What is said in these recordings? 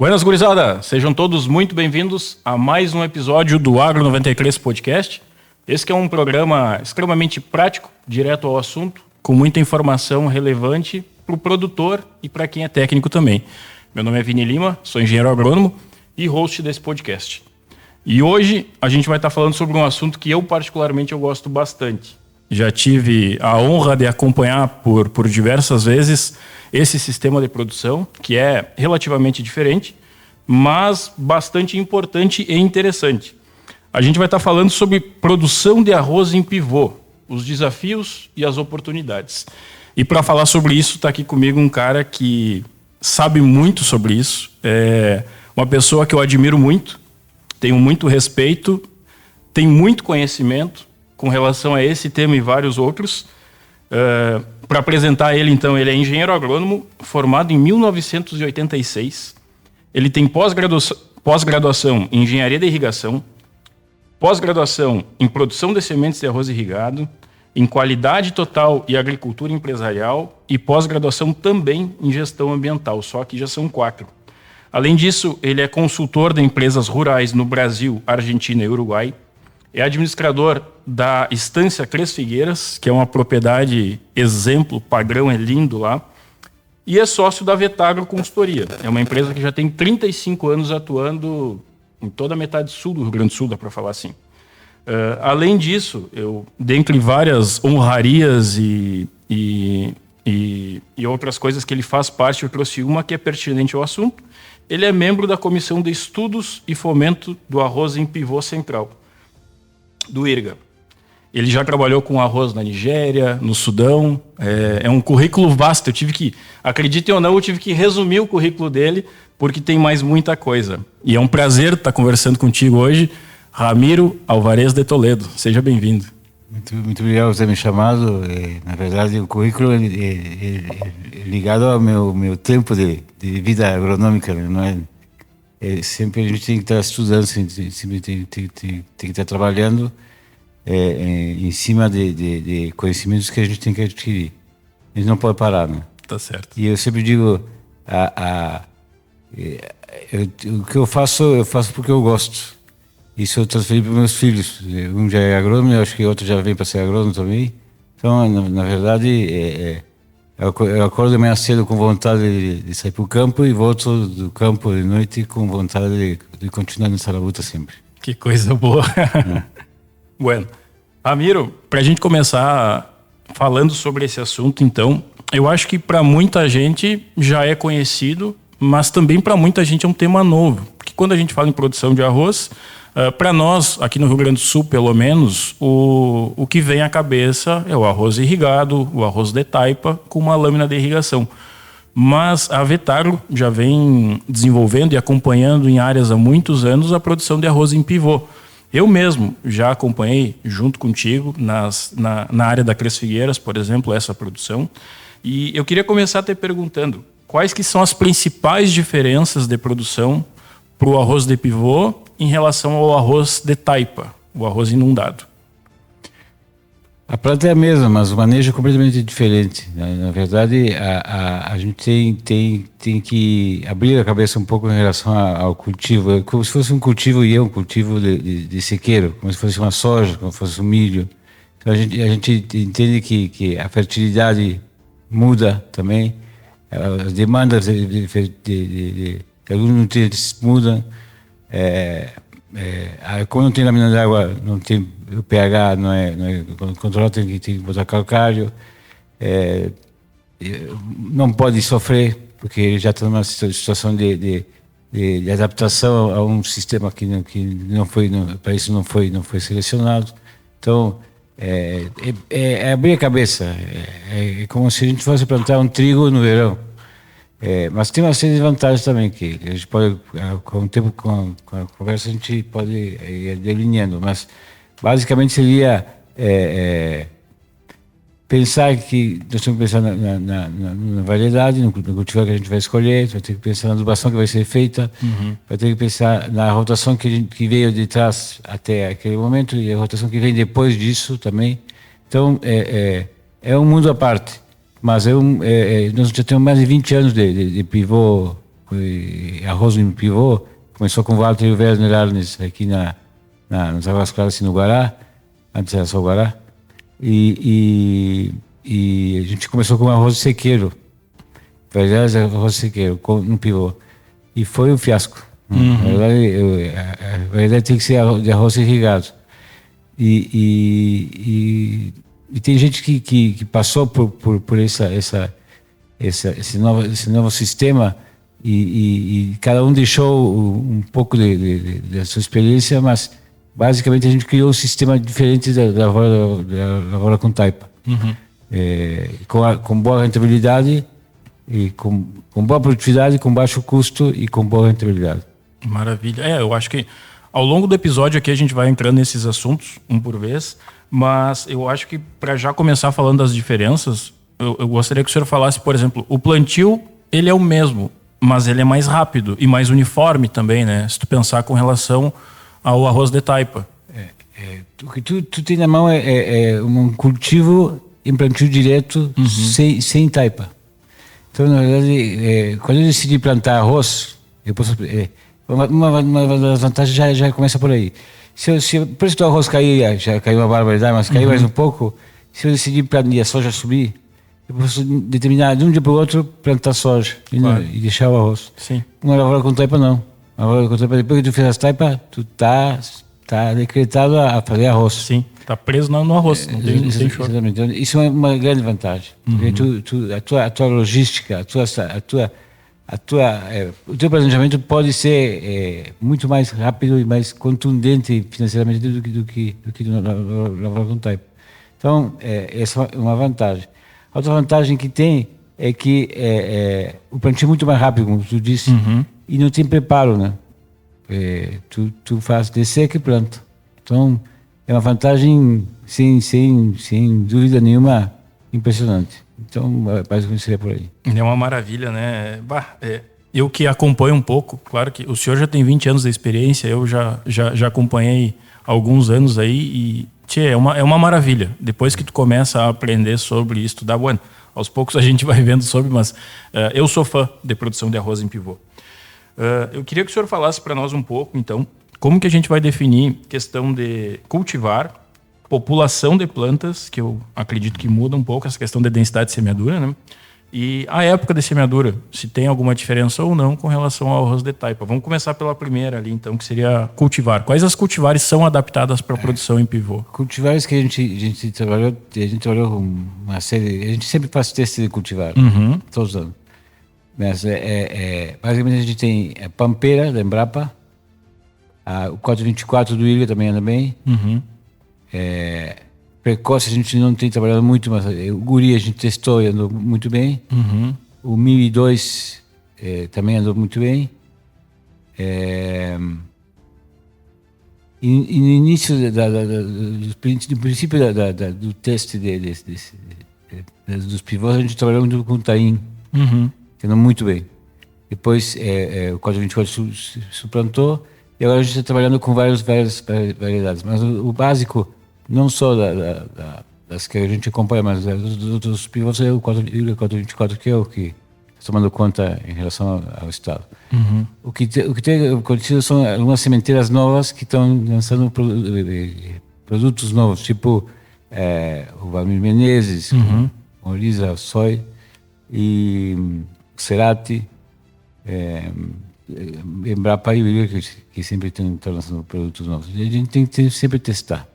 Buenas, gurizada! Sejam todos muito bem-vindos a mais um episódio do Agro 93 Podcast. Esse que é um programa extremamente prático, direto ao assunto, com muita informação relevante para o produtor e para quem é técnico também. Meu nome é Vini Lima, sou engenheiro agrônomo e host desse podcast. E hoje a gente vai estar falando sobre um assunto que eu particularmente gosto bastante. Já tive a honra de acompanhar por diversas vezes esse sistema de produção, que é relativamente diferente, mas bastante importante e interessante. A gente vai estar falando sobre produção de arroz em pivô, os desafios e as oportunidades. E para falar sobre isso, está aqui comigo um cara que sabe muito sobre isso, é uma pessoa que eu admiro muito, tenho muito respeito, tem muito conhecimento com relação a esse tema e vários outros. Para apresentar ele, então, ele é engenheiro agrônomo, formado em 1986. Ele tem pós-graduação em engenharia de irrigação, pós-graduação em produção de sementes de arroz irrigado, em qualidade total e agricultura empresarial e pós-graduação também em gestão ambiental, só que já são 4. Além disso, ele é consultor de empresas rurais no Brasil, Argentina e Uruguai. É administrador da Estância Três Figueiras, que é uma propriedade exemplo, padrão, é lindo lá. E é sócio da Vetagro Consultoria. É uma empresa que já tem 35 anos atuando em toda a metade sul do Rio Grande do Sul, dá para falar assim. Além disso, dentre várias honrarias e outras coisas que ele faz parte, eu trouxe uma que é pertinente ao assunto. Ele é membro da Comissão de Estudos e Fomento do Arroz em Pivô Central, do IRGA. Ele já trabalhou com arroz na Nigéria, no Sudão. É um currículo vasto. Acreditem ou não, eu tive que resumir o currículo dele, porque tem mais muita coisa. E é um prazer estar conversando contigo hoje, Ramiro Alvarez de Toledo. Seja bem-vindo. Muito obrigado por ter me chamado. Na verdade, o currículo é ligado ao meu tempo de vida agronômica, não é? Sempre a gente tem que estar estudando, sempre tem que estar trabalhando em cima de conhecimentos que a gente tem que adquirir. A gente não pode parar, né? Tá certo. E eu sempre digo, o que eu faço porque eu gosto. Isso eu transferi para meus filhos. Um já é agrônomo, eu acho que outro já vem para ser agrônomo também. Então, na verdade, eu acordo de manhã cedo com vontade de sair para o campo e volto do campo de noite com vontade de continuar nessa luta sempre. Que coisa boa. Bueno, Ramiro, para a gente começar falando sobre esse assunto, então, eu acho que para muita gente já é conhecido, mas também para muita gente é um tema novo. Porque quando a gente fala em produção de arroz, para nós, aqui no Rio Grande do Sul, pelo menos, o que vem à cabeça é o arroz irrigado, o arroz de taipa, com uma lâmina de irrigação. Mas a Vetagro já vem desenvolvendo e acompanhando em áreas há muitos anos a produção de arroz em pivô. Eu mesmo já acompanhei, junto contigo, na área da Três Figueiras, por exemplo, essa produção. E eu queria começar te perguntando, quais que são as principais diferenças de produção para o arroz de pivô em relação ao arroz de taipa, o arroz inundado? A planta é a mesma, mas o manejo é completamente diferente. Na verdade, a gente tem que abrir a cabeça um pouco em relação ao cultivo. É como se fosse um cultivo um cultivo de sequeiro, como se fosse uma soja, como se fosse um milho. Então a gente entende que a fertilidade muda também, as demandas de alguns nutrientes mudam. Como não tem lâmina d'água, não tem o pH, não é controlado, tem que botar calcário, não pode sofrer, porque ele já está numa situação de adaptação a um sistema que não foi, para isso não foi selecionado. Então, é abrir a cabeça, é como se a gente fosse plantar um trigo no verão. Mas tem uma série de vantagens também que a gente pode, com o tempo, com a conversa, a gente pode ir delineando, mas basicamente seria pensar que nós temos que pensar na variedade, no cultivar que a gente vai escolher, vai ter que pensar na adubação que vai ser feita, vai ter que pensar na rotação que veio de trás até aquele momento e a rotação que vem depois disso também. Então, é um mundo à parte. Mas nós já temos mais de 20 anos de pivô arroz em pivô, começou com o Walter e o Werner Arnes aqui nos Águas Claras, no Guará, antes era só o Guará. E a gente começou com arroz sequeiro, arroz sequeiro, no pivô. E foi um fiasco. Na verdade tem que ser de arroz irrigado. E tem gente que passou por esse novo sistema e cada um deixou um pouco da sua experiência, mas basicamente a gente criou um sistema diferente da lavoura com taipa. Com boa rentabilidade, e com boa produtividade, com baixo custo e com boa rentabilidade. Maravilha. Eu acho que ao longo do episódio aqui a gente vai entrando nesses assuntos, um por vez, mas eu acho que para já começar falando das diferenças, eu gostaria que o senhor falasse, por exemplo, o plantio, ele é o mesmo, mas ele é mais rápido e mais uniforme também, né? Se tu pensar com relação ao arroz de taipa. O que tu tem na mão é um cultivo em plantio direto, sem taipa. Então, na verdade, quando eu decidi plantar arroz, eu posso... Uma das vantagens já começa por aí. Se o preço do arroz cair, já caiu uma barbaridade, mas caiu mais um pouco, se eu decidir plantar a soja subir, eu posso determinar de um dia para o outro plantar soja e deixar o arroz. Sim. Uma lavoura com taipa não. Uma lavoura com taipa, depois que tu fez as taipas, tu tá decretado a fazer arroz. Sim, tá preso no arroz, não tem choro. Exatamente. Então, isso é uma grande vantagem. A tua logística, o teu planejamento pode ser muito mais rápido e mais contundente financeiramente do que lavoura com taipa. Então, essa é uma vantagem. A outra vantagem que tem é que o plantio é muito mais rápido, como tu disse, e não tem preparo, né? Tu faz descer e planta. Então, é uma vantagem, sem dúvida nenhuma, impressionante. Então, basicamente seria por aí. É uma maravilha, né? Eu que acompanho um pouco, claro que o senhor já tem 20 anos de experiência, eu já acompanhei alguns anos aí e é uma maravilha. Depois que tu começa a aprender sobre isso, estudar, aos poucos a gente vai vendo sobre, mas eu sou fã de produção de arroz em pivô. Eu queria que o senhor falasse para nós um pouco, então, como que a gente vai definir questão de cultivar, população de plantas, que eu acredito que muda um pouco essa questão de densidade de semeadura, né? E a época de semeadura, se tem alguma diferença ou não com relação ao arroz de taipa. Vamos começar pela primeira ali, então, que seria cultivar. Quais as cultivares são adaptadas para a produção em pivô? Cultivares que a gente trabalhou com uma série... A gente sempre faz teste de cultivar, todos os anos. Mas, basicamente, a gente tem a Pampeira, da Embrapa, o 424 do Ilha também anda bem. Precoce a gente não tem trabalhado muito, mas o Guri a gente testou e andou muito bem. O 1002 também andou muito bem. E no início do princípio do teste dos pivôs, a gente trabalhou muito com o Taim, que andou muito bem. Depois o 424 suplantou e agora a gente está trabalhando com várias variedades. Mas o básico, não só das que a gente acompanha, mas dos outros pivôs, é o 424, que é o que está tomando conta em relação ao estado. O que tem acontecido são algumas sementeiras novas que estão lançando produtos novos, tipo o Valmir Menezes, o Lisa Soy e o Cerati, Embrapa e o que sempre estão lançando produtos novos. A gente tem que sempre testar.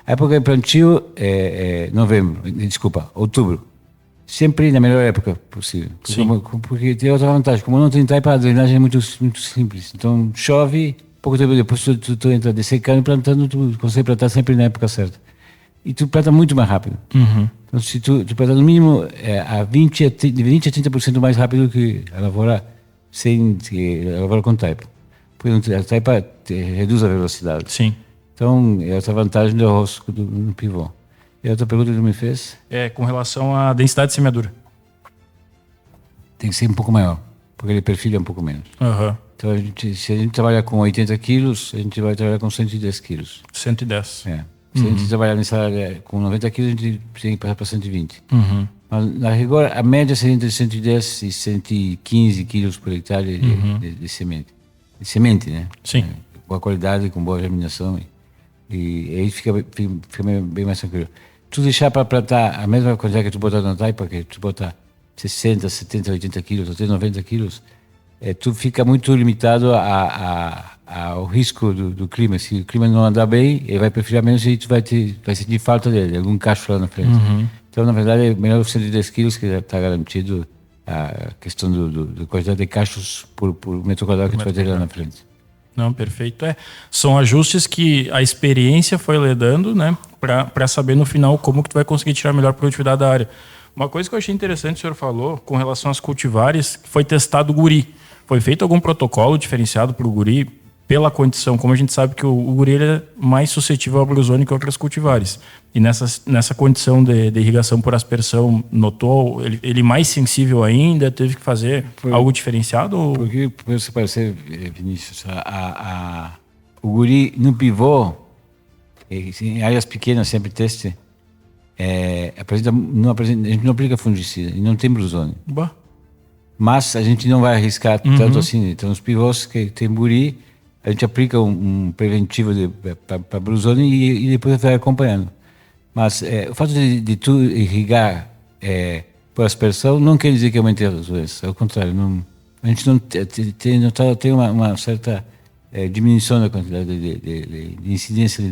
A época de plantio é outubro. Sempre na melhor época possível. Porque tem outra vantagem. Como não tem taipa, a drenagem é muito simples. Então chove, pouco tempo depois tu entra dessecando e plantando, tu consegue plantar sempre na época certa. E tu planta muito mais rápido. Então se tu planta no mínimo de 20 a 30% mais rápido que a lavoura com taipa. Porque a taipa reduz a velocidade. Sim. Então, essa vantagem do arroz no pivô. E a outra pergunta que tu me fez? Com relação à densidade de semeadura. Tem que ser um pouco maior, porque ele perfilha um pouco menos. Então, se a gente trabalha com 80 quilos, a gente vai trabalhar com 110 quilos. 110. Se a gente trabalhar nessa área com 90 quilos, a gente tem que passar para 120. Mas, na rigor, a média seria entre 110 e 115 quilos por hectare de semente. De semente, né? Sim. Boa qualidade, com boa germinação. E aí fica bem mais tranquilo. Tu deixar para plantar a mesma quantidade que tu botar na taipa, que tu botar 60, 70, 80 quilos, até 90 quilos, tu fica muito limitado ao risco do clima. Se o clima não andar bem, ele vai preferir menos e tu vai sentir falta dele, algum cacho lá na frente. Então, na verdade, é melhor os 110 quilos que está garantido a questão da quantidade de cachos por metro quadrado que tu vai ter lá na frente. Não, perfeito. São ajustes que a experiência foi lhe dando, né, para saber no final como que tu vai conseguir tirar a melhor produtividade da área. Uma coisa que eu achei interessante, o senhor falou, com relação às cultivares, foi testado o guri. Foi feito algum protocolo diferenciado para o guri pela condição? Como a gente sabe que o guri ele é mais suscetível ao brusone que outras cultivares. E nessa condição de irrigação por aspersão, notou ele mais sensível ainda? Teve que fazer algo diferenciado? Porque, para você parecer, Vinícius, o guri no pivô, em áreas pequenas, sempre teste, a gente não aplica fungicida e não tem brusone. Bah. Mas a gente não vai arriscar tanto assim. Então, nos pivôs que tem guri, a gente aplica um preventivo para brusone e depois vai acompanhando. Mas o fato de tu irrigar por aspersão não quer dizer que aumente as doenças. Ao contrário, a gente não tem notado uma certa diminuição da quantidade de incidência,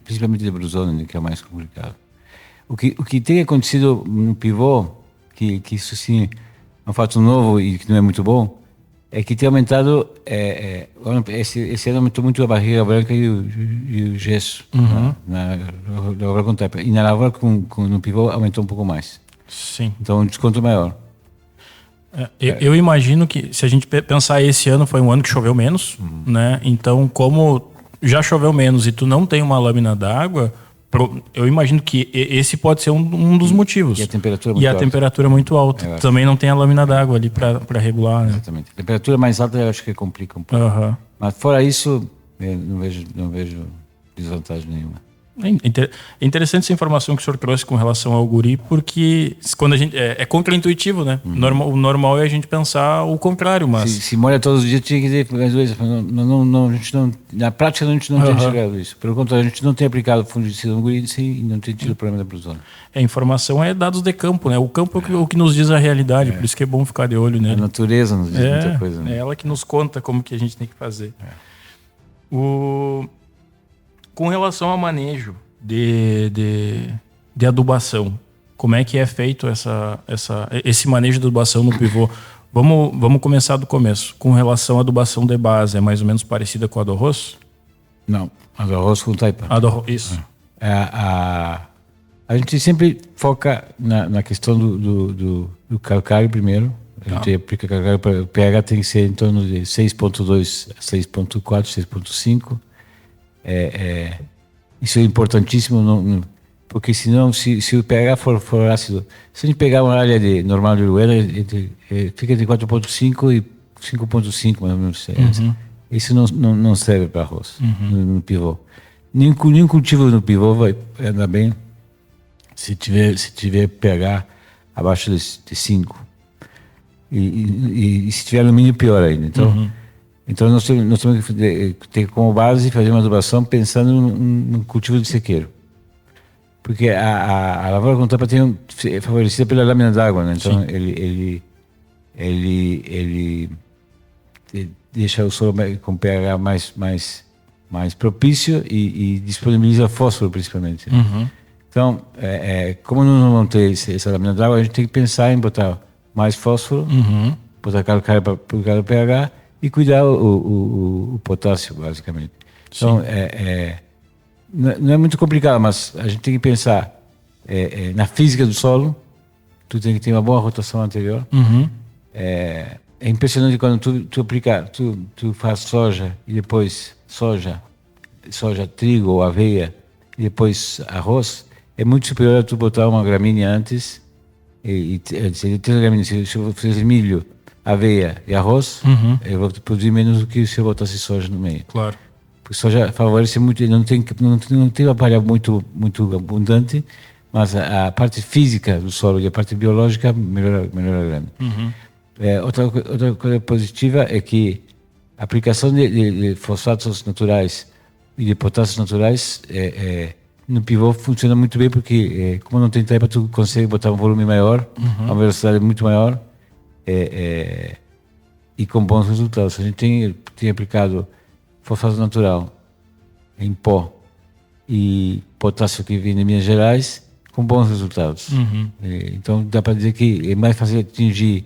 principalmente de brusone, que é o mais complicado. O que tem acontecido no pivô, que isso sim é um fato novo e que não é muito bom, é que tem aumentado, esse ano aumentou muito a barreira branca e o gesso na lavoura com taipa. E na lavoura no pivô aumentou um pouco mais. Sim. Então, um desconto maior. Eu imagino que, se a gente pensar esse ano, foi um ano que choveu menos, né? Então, como já choveu menos e tu não tem uma lâmina d'água, eu imagino que esse pode ser um dos motivos. E a temperatura é muito alta. Temperatura é muito alta. Também não tem a lâmina d'água ali para regular, né? Exatamente. A temperatura mais alta eu acho que complica um pouco. Mas fora isso, não vejo desvantagem nenhuma. É interessante essa informação que o senhor trouxe com relação ao guri, porque quando a gente é contraintuitivo, né? O normal é a gente pensar o contrário, mas se molha todos os dias tinha que dizer, mas a gente não, na prática a gente não tem chegado isso. Pelo contrário, a gente não tem aplicado fungicida no guri e não tem tido problema da brusone. A informação é dados de campo, né? O campo é o que nos diz a realidade, por isso que é bom ficar de olho nele. A natureza nos diz muita coisa, né? É ela que nos conta como que a gente tem que fazer. Com relação ao manejo de adubação, como é que é feito esse manejo de adubação no pivô? Vamos começar do começo. Com relação à adubação de base, é mais ou menos parecida com a do arroz? Não, a do arroz com taipa. Isso. A gente sempre foca na questão do calcário primeiro. A gente aplica calcário para o pH tem que ser em torno de 6.2 a 6.4, 6.5. Isso é importantíssimo, porque senão, se o pH for ácido, se a gente pegar uma área normal de Uruguaiana, fica entre 4.5 e 5.5, mais ou menos. Isso não serve para arroz, no pivô. Nenhum cultivo no pivô vai andar bem se tiver pH abaixo de 5. E se tiver alumínio, pior ainda. Então nós temos que ter como base fazer uma adubação pensando no cultivo de sequeiro. Porque a lavoura com taipa é favorecida pela lâmina d'água, né? Então ele deixa o solo com pH mais propício e disponibiliza fósforo principalmente. Então, como não vamos ter essa lâmina d'água, a gente tem que pensar em botar mais fósforo, botar calcário para o pH e cuidar o potássio, basicamente. Então, não é muito complicado, mas a gente tem que pensar na física do solo. Tu tem que ter uma boa rotação anterior. É impressionante quando tu faz soja e depois soja, trigo ou aveia e depois arroz. É muito superior a tu botar uma gramínea antes se eu fizer milho, aveia e arroz, eu vou produzir menos do que se eu botasse soja no meio. Claro. Porque soja favorece muito, não tem uma palha muito abundante, mas a parte física do solo e a parte biológica melhora grande. Outra coisa positiva é que a aplicação de fosfatos naturais e de potássios naturais no pivô funciona muito bem, porque como não tem taipa, tu consegue botar um volume maior, uma velocidade muito maior, e com bons resultados. A gente tem aplicado fosfato natural em pó e potássio que vem de Minas Gerais com bons resultados. Então dá para dizer que é mais fácil atingir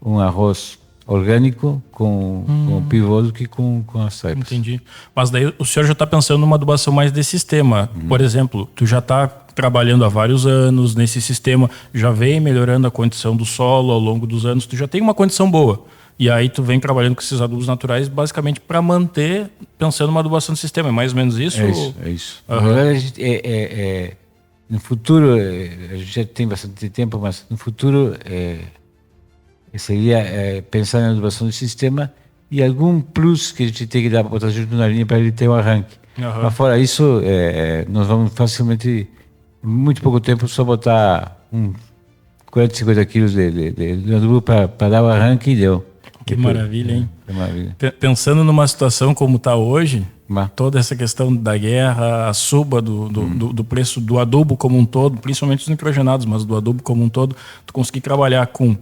um arroz orgânico com pivô do que com as taipas. Entendi. Mas daí o senhor já está pensando numa adubação mais de sistema. Por exemplo, tu já está trabalhando há vários anos nesse sistema, já vem melhorando a condição do solo ao longo dos anos, tu já tem uma condição boa. E aí tu vem trabalhando com esses adubos naturais basicamente para manter, pensando numa adubação de sistema. É mais ou menos isso? É isso. Na verdade, no futuro, a gente já tem bastante tempo, mas no futuro seria pensar na adubação do sistema e algum plus que a gente tem que dar para botar junto na linha para ele ter um arranque. Mas fora isso, nós vamos facilmente, em muito pouco tempo, só botar 40, 50 quilos de adubo para dar o arranque e deu. Que maravilha, hein? Que maravilha. Pensando numa situação como está hoje, toda essa questão da guerra, a suba do preço do adubo como um todo, principalmente os nitrogenados, mas do adubo como um todo, tu conseguir trabalhar com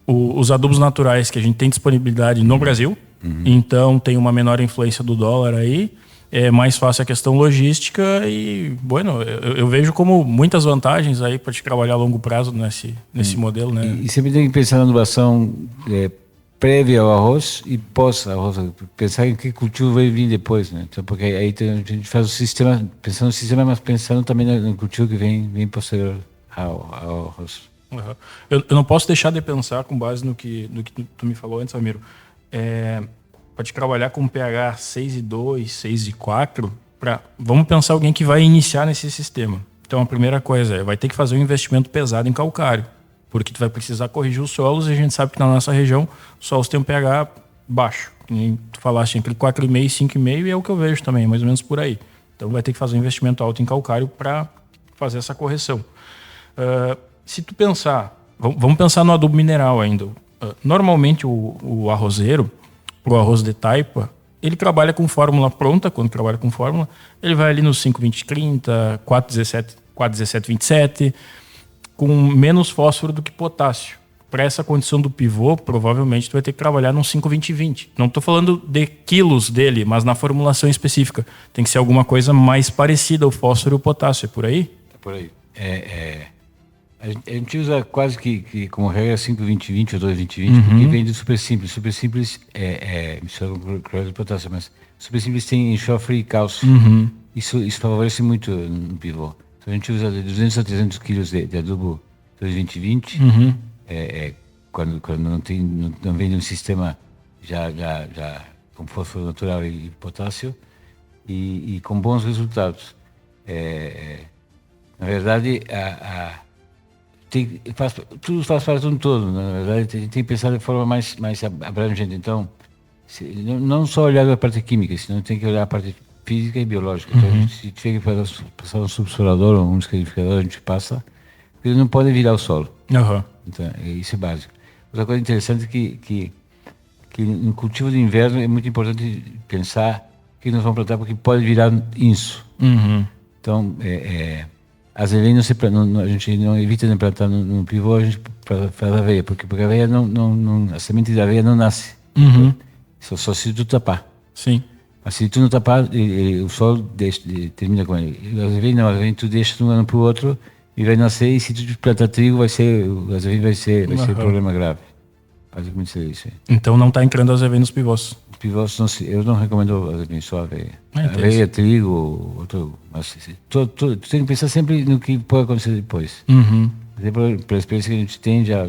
os adubos naturais que a gente tem disponibilidade no Brasil, então tem uma menor influência do dólar aí, é mais fácil a questão logística e, bueno, eu vejo como muitas vantagens aí para te trabalhar a longo prazo nesse modelo, né? E sempre tem que pensar na adubação prévia ao arroz e pós-arroz, pensar em que cultivo vai vir depois, né? Então, porque aí a gente faz o sistema, pensando no sistema, mas pensando também no cultivo que vem posterior ao arroz. Eu não posso deixar de pensar, com base no que tu me falou antes, Ramiro, pode trabalhar com pH 6,2, 6,4, vamos pensar alguém que vai iniciar nesse sistema. Então a primeira coisa vai ter que fazer um investimento pesado em calcário, porque tu vai precisar corrigir os solos e a gente sabe que na nossa região os solos têm um pH baixo. E tu falaste entre 4,5 e 5,5 e é o que eu vejo também, mais ou menos por aí. Então vai ter que fazer um investimento alto em calcário para fazer essa correção. Se tu pensar, vamos pensar no adubo mineral ainda. Normalmente o arrozeiro, o arroz de taipa, ele trabalha com fórmula pronta. Quando trabalha com fórmula, ele vai ali no 5,20,30, 4,17,27, com menos fósforo do que potássio. Para essa condição do pivô, provavelmente tu vai ter que trabalhar num 5,20,20. Não estou falando de quilos dele, mas na formulação específica. Tem que ser alguma coisa mais parecida ao fósforo e ao potássio. É por aí? É por aí. A gente usa quase que como regra 5,20,20 ou 2,20,20, porque vem do super simples. Super simples mistura com cloreto de potássio, mas super simples tem enxofre e cálcio. Isso favorece muito no pivô. Então a gente usa de 200 a 300 quilos de adubo 2,20,20, quando não vem de um sistema já com fósforo natural e potássio, e com bons resultados. Na verdade, tudo faz parte de um todo. Na verdade, a gente tem que pensar de forma mais abrangente. Então, não só olhar a parte química, senão tem que olhar a parte física e biológica. Então, a gente tiver que passar um subsolador ou um escarificador, a gente passa, porque ele não pode virar o solo. Então, isso é básico. Outra coisa interessante é que no cultivo de inverno é muito importante pensar que nós vamos plantar, porque pode virar inso. Então, as aveia a gente não evita de plantar no pivô, a gente faz aveia, porque a aveia a semente da aveia não nasce. Só se tu tapar. Sim. Mas se tu não tapar, o solo termina com ele. As aveias tu deixa de um ano para o outro e vai nascer, e se tu plantar trigo, as aveias vai ser um problema grave. Basicamente seria isso. Então não está entrando as aveias nos pivôs. Pivôs, eu não recomendo só aveia. Aveia, trigo, outro. Mas tu tem que pensar sempre no que pode acontecer depois. Pela experiência que a gente tem, já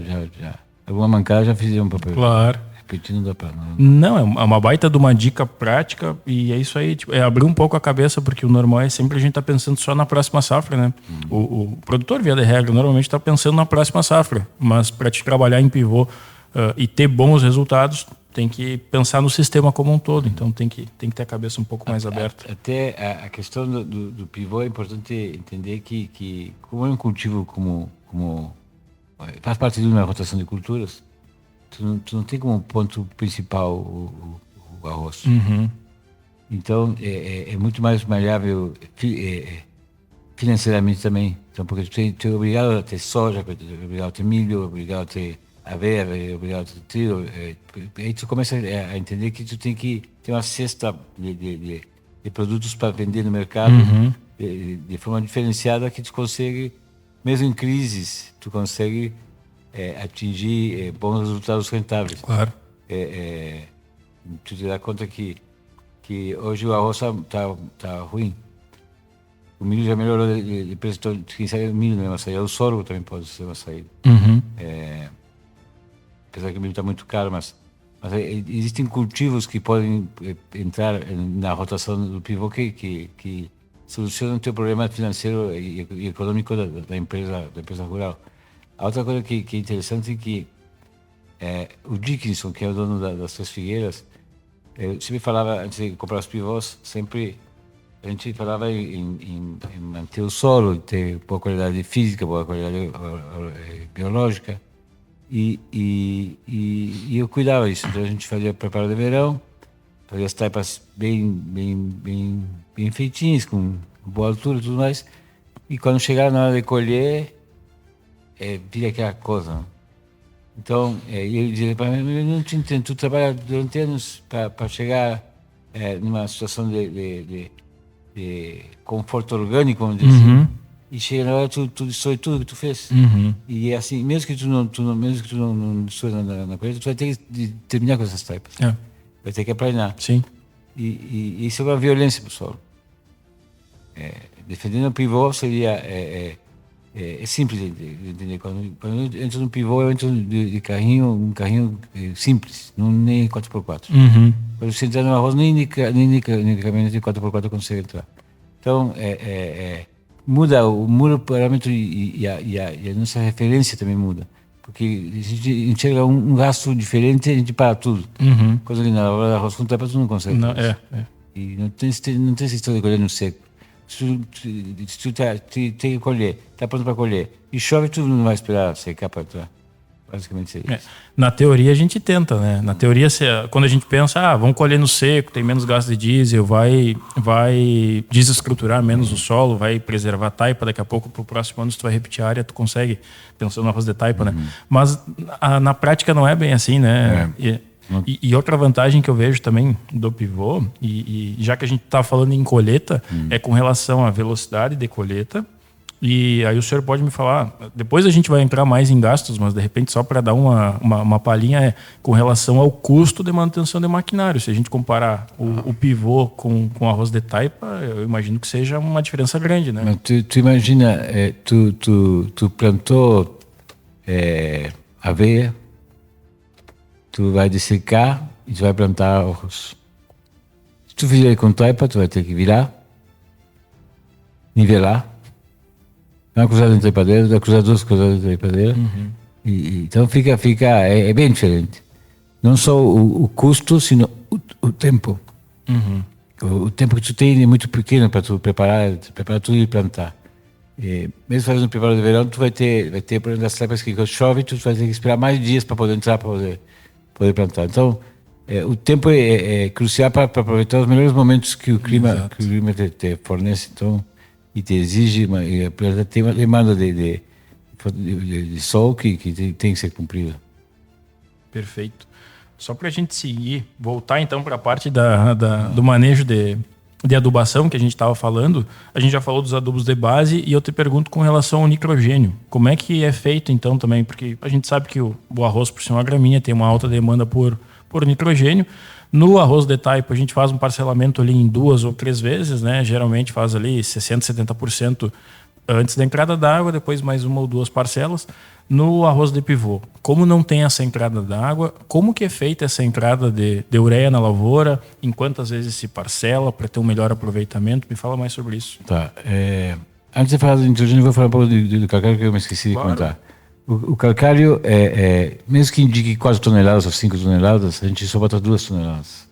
alguma mancada já fizeram um papel. Claro. Repetir não dá para. Não, é uma baita de uma dica prática, e é isso aí. Tipo, abrir um pouco a cabeça, porque o normal é sempre a gente tá pensando só na próxima safra, né? O produtor, via de regra, normalmente está pensando na próxima safra, mas para te trabalhar em pivô e ter bons resultados, tem que pensar no sistema como um todo. Então tem que ter a cabeça um pouco mais aberta. Até a questão do pivô é importante entender que como é um cultivo como faz parte de uma rotação de culturas, tu não tem como ponto principal o arroz. Uhum. Então é muito mais maleável financeiramente também. Então, porque tu é obrigado a ter soja, é obrigado a ter milho, é obrigado a ter aveia, é obrigado a ter trigo. Aí tu começa a entender que tu tem que ter uma cesta de produtos para vender no mercado de forma diferenciada, que tu consegue, mesmo em crises, tu consegue atingir bons resultados rentáveis. Claro. Tu te dá conta que hoje o arroz tá ruim. O milho já melhorou de preço, então quem sabe o milho não é uma saída. O sorgo também pode ser uma saída. Uhum. Apesar que o milho está muito caro, mas existem cultivos que podem entrar na rotação do pivô que solucionam o teu problema financeiro e econômico da empresa rural. A outra coisa que é interessante é que o Dickinson, que é o dono das Três Figueiras, sempre falava, antes de comprar os pivôs, a gente falava em manter o solo, ter boa qualidade física, boa qualidade biológica, e eu cuidava disso. Então a gente fazia preparo de verão, fazia as taipas bem feitinhas, com boa altura e tudo mais, e quando chegava na hora de colher, vira aquela coisa. Então, ele dizia para mim: eu não te entendo, tu trabalha durante anos para chegar numa situação de conforto orgânico, vamos dizer assim, e chega na hora, tu destrói tudo que tu fez. E é assim, mesmo que tu não destrói na colheita, tu vai ter que terminar com essas taipas. Vai ter que aplanar. Sim. E isso é uma violência pro solo. Defendendo o pivô seria... É simples de entender. Quando eu entro no pivô, eu entro de carrinho, um carrinho simples, não nem 4x4. Quando você entrar no arroz, nem caminhonete 4x4 consegue entrar. Então, muda o parâmetro e a nossa referência também muda. Porque a gente enxerga um gasto diferente, a gente para tudo. Coisa que na hora do arroz com tapa tu não consegue. Não, E não tem essa história de colher no seco. Se tu tem que colher, está pronto para colher, e chove, tu não vai esperar secar para entrar. Basicamente é isso. Na teoria a gente tenta, né? Na teoria, quando a gente pensa, vamos colher no seco, tem menos gasto de diesel, vai desestruturar menos o solo, vai preservar a taipa, daqui a pouco pro próximo ano, se tu vai repetir a área, tu consegue, pensando no arroz de taipa, né? Mas na prática não é bem assim, né? E outra vantagem que eu vejo também do pivô, e já que a gente está falando em colheita, é com relação à velocidade de colheita. E aí o senhor pode me falar, depois a gente vai entrar mais em gastos, mas de repente só para dar uma palhinha, com relação ao custo de manutenção de maquinário. Se a gente comparar o pivô com arroz de taipa, eu imagino que seja uma diferença grande, né? Mas tu imagina, tu plantou aveia, tu vai dessecar e tu vai plantar arroz. Se tu fizer com taipa, tu vai ter que virar, nivelar, uma cruzada em taipadeira, vai cruzar duas cruzadas em taipadeira. Então fica bem diferente. Não só o custo, sino o tempo. O tempo que tu tem é muito pequeno para tu preparar tudo e plantar. Mesmo fazendo um preparo de verão, tu vai ter por exemplo, das taipas que chove, tu vai ter que esperar mais dias para poder entrar, para poder plantar. Então, o tempo é crucial para aproveitar os melhores momentos que o clima te fornece. Então, e te exige, tem uma demanda de sol que tem que ser cumprida. Perfeito. Só para a gente seguir, voltar então para a parte do manejo de adubação que a gente estava falando, a gente já falou dos adubos de base e eu te pergunto com relação ao nitrogênio. Como é que é feito então também? Porque a gente sabe que o arroz, por ser uma gramínea, tem uma alta demanda por nitrogênio. No arroz de taipa, a gente faz um parcelamento ali em 2 ou 3 vezes, né? Geralmente faz ali 60%, 70% antes da entrada d'água, depois mais 1 ou 2 parcelas. No arroz de pivô, como não tem essa entrada d'água, como que é feita essa entrada de ureia na lavoura? Em quantas vezes se parcela para ter um melhor aproveitamento? Me fala mais sobre isso. Tá. Antes de falar do nitrogênio, eu vou falar um pouco do cacau que eu me esqueci de contar. O calcário, mesmo que indique 4 toneladas ou 5 toneladas, a gente só bota 2 toneladas.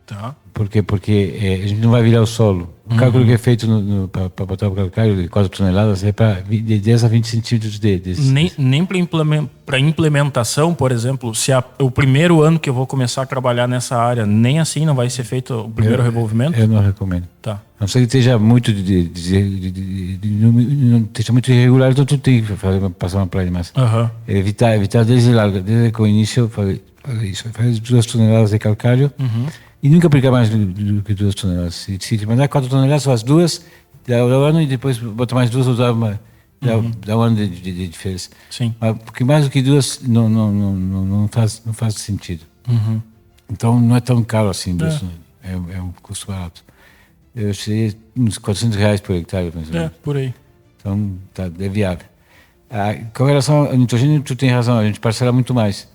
Tá. Por quê? Porque a gente não vai virar o solo. O cálculo que é feito para botar o calcário de 4 toneladas é de 10 a 20 centímetros Nem para implementação, por exemplo, se o primeiro ano que eu vou começar a trabalhar nessa área, nem assim não vai ser feito o primeiro revolvimento? Eu não recomendo. Tá. A não ser que esteja muito não esteja muito irregular, então tu tem que passar uma praia de massa. Evitar desde que o início eu falei isso, faz 2 toneladas de calcário e nunca aplicar mais do que 2 toneladas. Se te mandar 4 toneladas, faz 2, dá um ano e depois bota mais 2 ou dá um ano de diferença. Sim. Porque mais do que 2 não faz sentido. Então não é tão caro assim, é um custo barato. Eu seria uns R$400 por hectare, mais ou menos. Por aí. Então é viável. Com relação ao nitrogênio, tu tem razão, a gente parcela muito mais.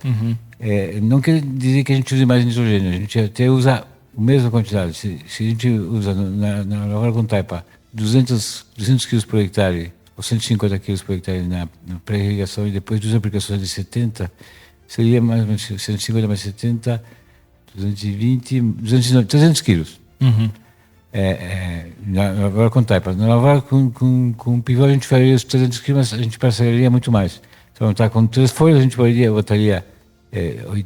Não quer dizer que a gente use mais nitrogênio, a gente até usa a mesma quantidade. Se a gente usa na lavoura com taipa 200 kg por hectare ou 150 kg por hectare na pré-irrigação e depois 2 aplicações de 70, seria mais ou menos 150 mais 70, 220, 300 quilos. Na lavoura com taipa. Na lavoura com pivô a gente faria os 300 kg, mas a gente parcelaria muito mais. Então está com 3 folhas, a gente botaria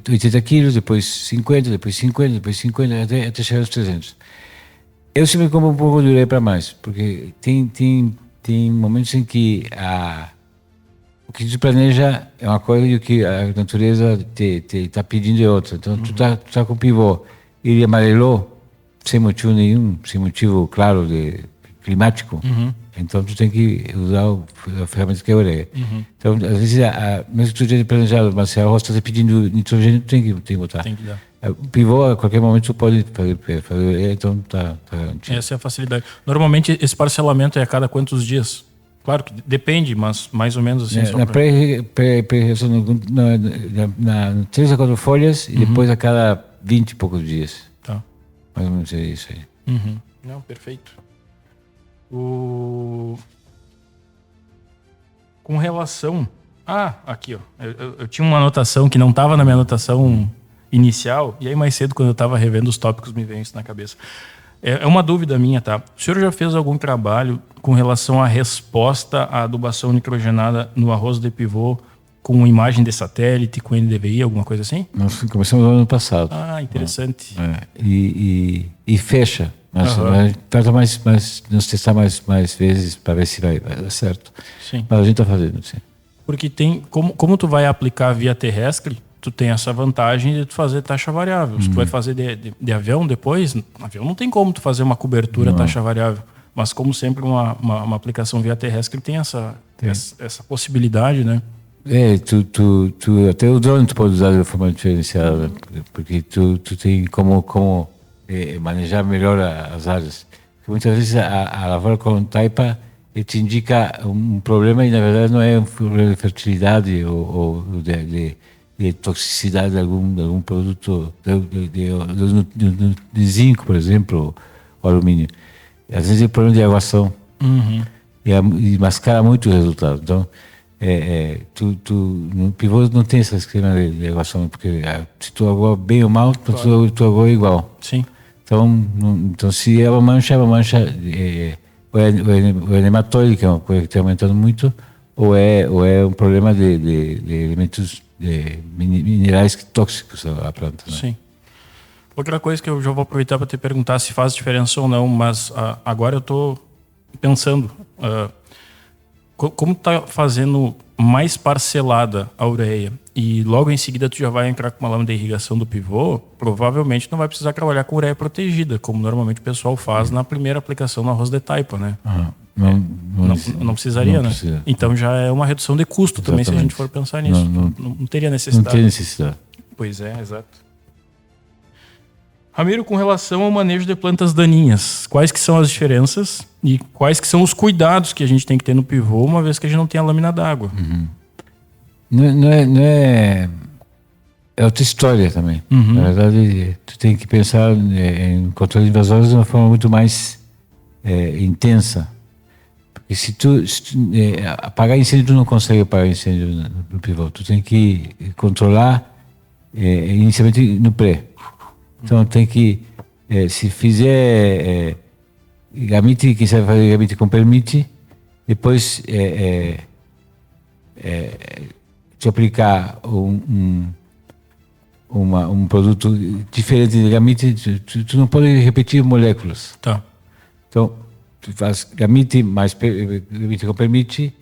80 quilos, depois 50, depois 50, depois 50, até chegar aos 300. Eu sempre como um pouco de ureia para mais, porque tem momentos em que o que tu planeja é uma coisa e o que a natureza te está pedindo é outra. Então tu tá com o pivô, ele amarelou, sem motivo nenhum, sem motivo claro climático, então tu tem que usar a ferramenta que é a ureia. Então, às vezes, mesmo que tu tenha planejado, mas se a roça está pedindo nitrogênio, tu tem que botar. Tem que dar. O pivô, a qualquer momento, tu pode fazer ureia, então tá garantido. Essa é a facilidade. Normalmente, esse parcelamento é a cada quantos dias? Claro que depende, mas mais ou menos assim. Na pré-irrigação, na 3 a 4 folhas e depois a cada 20 e poucos dias. Tá. Mais ou menos é isso aí. Não, perfeito. Com relação... aqui, ó. Eu tinha uma anotação que não estava na minha anotação inicial, e aí mais cedo, quando eu estava revendo os tópicos, me veio isso na cabeça. É uma dúvida minha, tá? O senhor já fez algum trabalho com relação à resposta à adubação nitrogenada no arroz de pivô com imagem de satélite, com NDVI, alguma coisa assim? Nós começamos no ano passado. Interessante. E fecha. Mas a gente trata nos testar mais vezes para ver se vai dar certo. Sim. Mas a gente está fazendo, sim. Porque tem, como tu vai aplicar via terrestre, tu tem essa vantagem de tu fazer taxa variável. Se tu vai fazer de avião depois, avião não tem como tu fazer uma cobertura taxa variável. Mas como sempre uma aplicação via terrestre tem essa possibilidade, né? Até o drone tu pode usar de forma diferenciada, porque tu tem como manejar melhor as áreas. Porque muitas vezes a lavoura com taipa te indica um problema e na verdade não é um problema de fertilidade ou de toxicidade de algum produto de zinco, por exemplo, ou alumínio. Às vezes é problema de aguação e mascara muito o resultado. Então, no pivô não tem esse esquema de aguação, porque se tu aguar bem ou mal, tu aguar igual. Sim. Então se é uma mancha ou é nematóide, que é uma coisa que está aumentando muito, ou é um problema de elementos minerais tóxicos à planta. Né? Sim. Outra coisa que eu já vou aproveitar para te perguntar se faz diferença ou não, mas agora eu estou pensando, como tu está fazendo mais parcelada a ureia e logo em seguida tu já vai entrar com uma lâmina de irrigação do pivô, provavelmente não vai precisar trabalhar com ureia protegida, como normalmente o pessoal faz na primeira aplicação no arroz de taipa, né? Não precisaria, né? Precisa. Então já é uma redução de custo. Exatamente. Também, se a gente for pensar nisso. Não teria necessidade. Não tem necessidade. Pois é, exato. Ramiro, com relação ao manejo de plantas daninhas, quais que são as diferenças e quais que são os cuidados que a gente tem que ter no pivô, uma vez que a gente não tem a lâmina d'água? É outra história também. Na verdade, tu tem que pensar em controle de invasores de uma forma muito mais intensa. Porque se tu apagar incêndio, tu não consegue apagar incêndio no pivô. Tu tem que controlar inicialmente no pré. Então tem que, se fizer gamite, quem sabe fazer gamite com permite, depois te aplicar um produto diferente de gamite, tu não pode repetir moléculas. Tá. Então, tu faz gamite mais gamite com permite,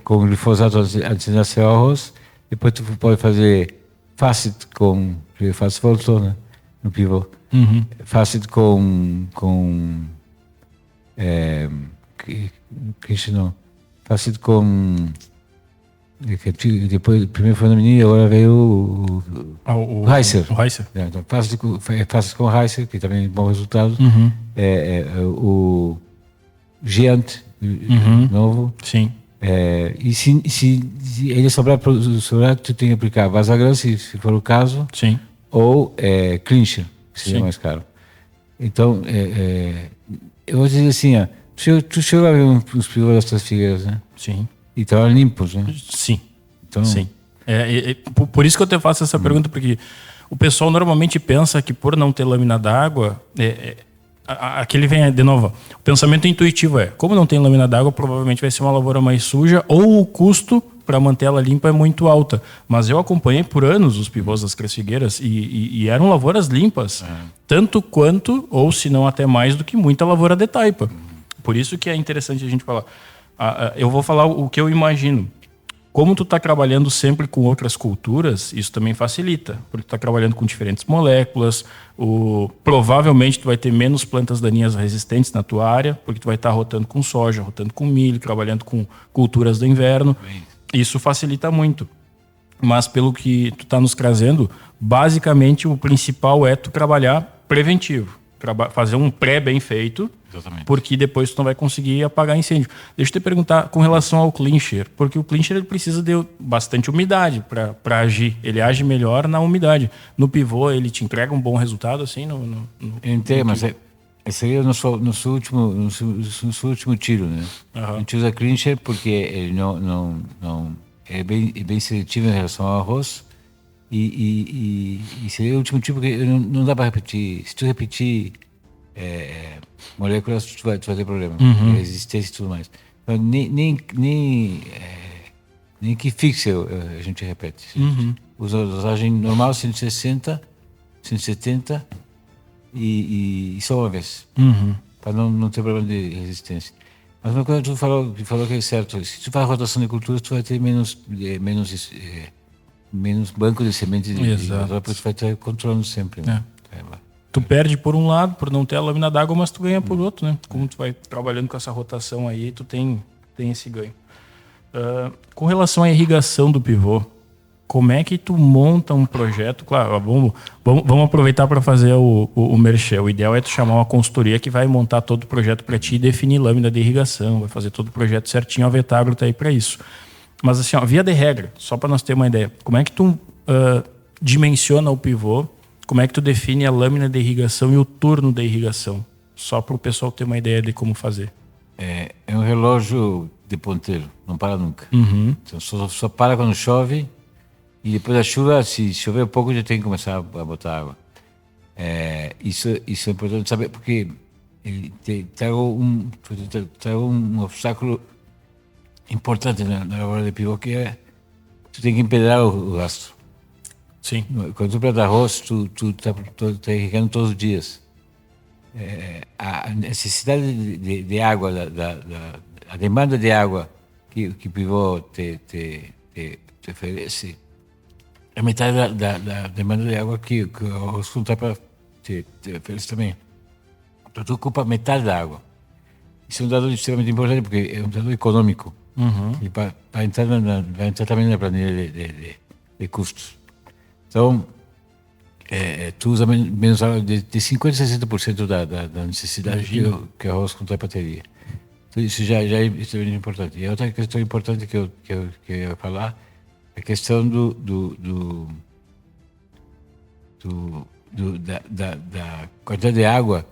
com glifosato antes de nascer o arroz, depois tu pode fazer Facit com, eu faço voltou, né, no pivô. Facit com Facit com depois primeiro foi no menino, agora veio o Heiser. O Heiser. Então, Facit com Heiser, que também é bom resultado. O Giant novo. Sim. E se ele sobrar, tu tem que aplicar Vasagram, se for o caso. Sim. Ou Clincher, que seria mais caro. Então, eu vou dizer assim, tu chegou a ver os pivôs das tuas figueiras, né? Sim. E estavam limpos, né? Sim. Então, sim. Por isso que eu te faço essa pergunta, porque o pessoal normalmente pensa que por não ter lâmina d'água, aquele vem de novo. O pensamento intuitivo como não tem lâmina d'água, provavelmente vai ser uma lavoura mais suja ou o custo para manter ela limpa é muito alta. Mas eu acompanhei por anos os pivôs das Três Figueiras e eram lavouras limpas, tanto quanto, ou se não até mais do que muita lavoura de taipa. Por isso que é interessante a gente falar. Eu vou falar o que eu imagino. Como tu está trabalhando sempre com outras culturas, isso também facilita, porque tu está trabalhando com diferentes moléculas, provavelmente tu vai ter menos plantas daninhas resistentes na tua área, porque tu vai estar rotando com soja, rotando com milho, trabalhando com culturas do inverno. Isso facilita muito. Mas pelo que tu está nos trazendo, basicamente o principal é tu trabalhar preventivo. Fazer um pré bem feito. Exatamente. Porque depois tu não vai conseguir apagar incêndio. Deixa eu te perguntar com relação ao clincher, porque o clincher ele precisa de bastante umidade para agir. Ele age melhor na umidade. No pivô ele te entrega um bom resultado assim? Eu entendo, mas esse aí é o nosso último tiro, né? A gente usa clincher porque ele não é bem seletivo em relação ao arroz e seria o último tipo que não dá para repetir. Se tu repetir moléculas, tu vai ter problema. Resistência e tudo mais. Então, nem que fixe a gente repete. Usa a dosagem normal, 160, 170 e só uma vez. Para não ter problema de resistência. Mas uma coisa que tu falou que é certo. Se tu faz rotação de culturas, tu vai ter menos banco de sementes de porque tu vai estar controlando sempre. Né? Tu perde por um lado, por não ter a lâmina d'água, mas tu ganha por outro, né? Como tu vai trabalhando com essa rotação aí, tu tem esse ganho. Com relação à irrigação do pivô, como é que tu monta um projeto? Claro, vamos aproveitar para fazer o merchan. O ideal é tu chamar uma consultoria que vai montar todo o projeto para ti e definir lâmina de irrigação, vai fazer todo o projeto certinho, a Vetagro tá aí para isso. Mas assim, via de regra, só para nós ter uma ideia, como é que tu dimensiona o pivô? Como é que tu define a lâmina de irrigação e o turno de irrigação? Só para o pessoal ter uma ideia de como fazer. É um relógio de ponteiro, não para nunca. Então só para quando chove e depois da chuva, se chover um pouco, já tem que começar a botar água. Isso é importante saber, porque ele traz um obstáculo importante na hora de pivô, que tu tem que empedrar o rastro. Sim. Quando tu planta arroz, tu tá irrigando todos os dias. A necessidade de água, a demanda de água que o pivô te oferece é metade da demanda de água que o arroz com taipa te oferece também. Então tu ocupa metade da água. Isso é um dado extremamente importante porque é um dado econômico. E vai entrar também na planilha de custos. Então, tu usa menos água de 50% a 60% da necessidade que o arroz com taipa teria. Então, isso já é extremamente importante. E outra questão importante que eu ia falar é a questão da quantidade de água.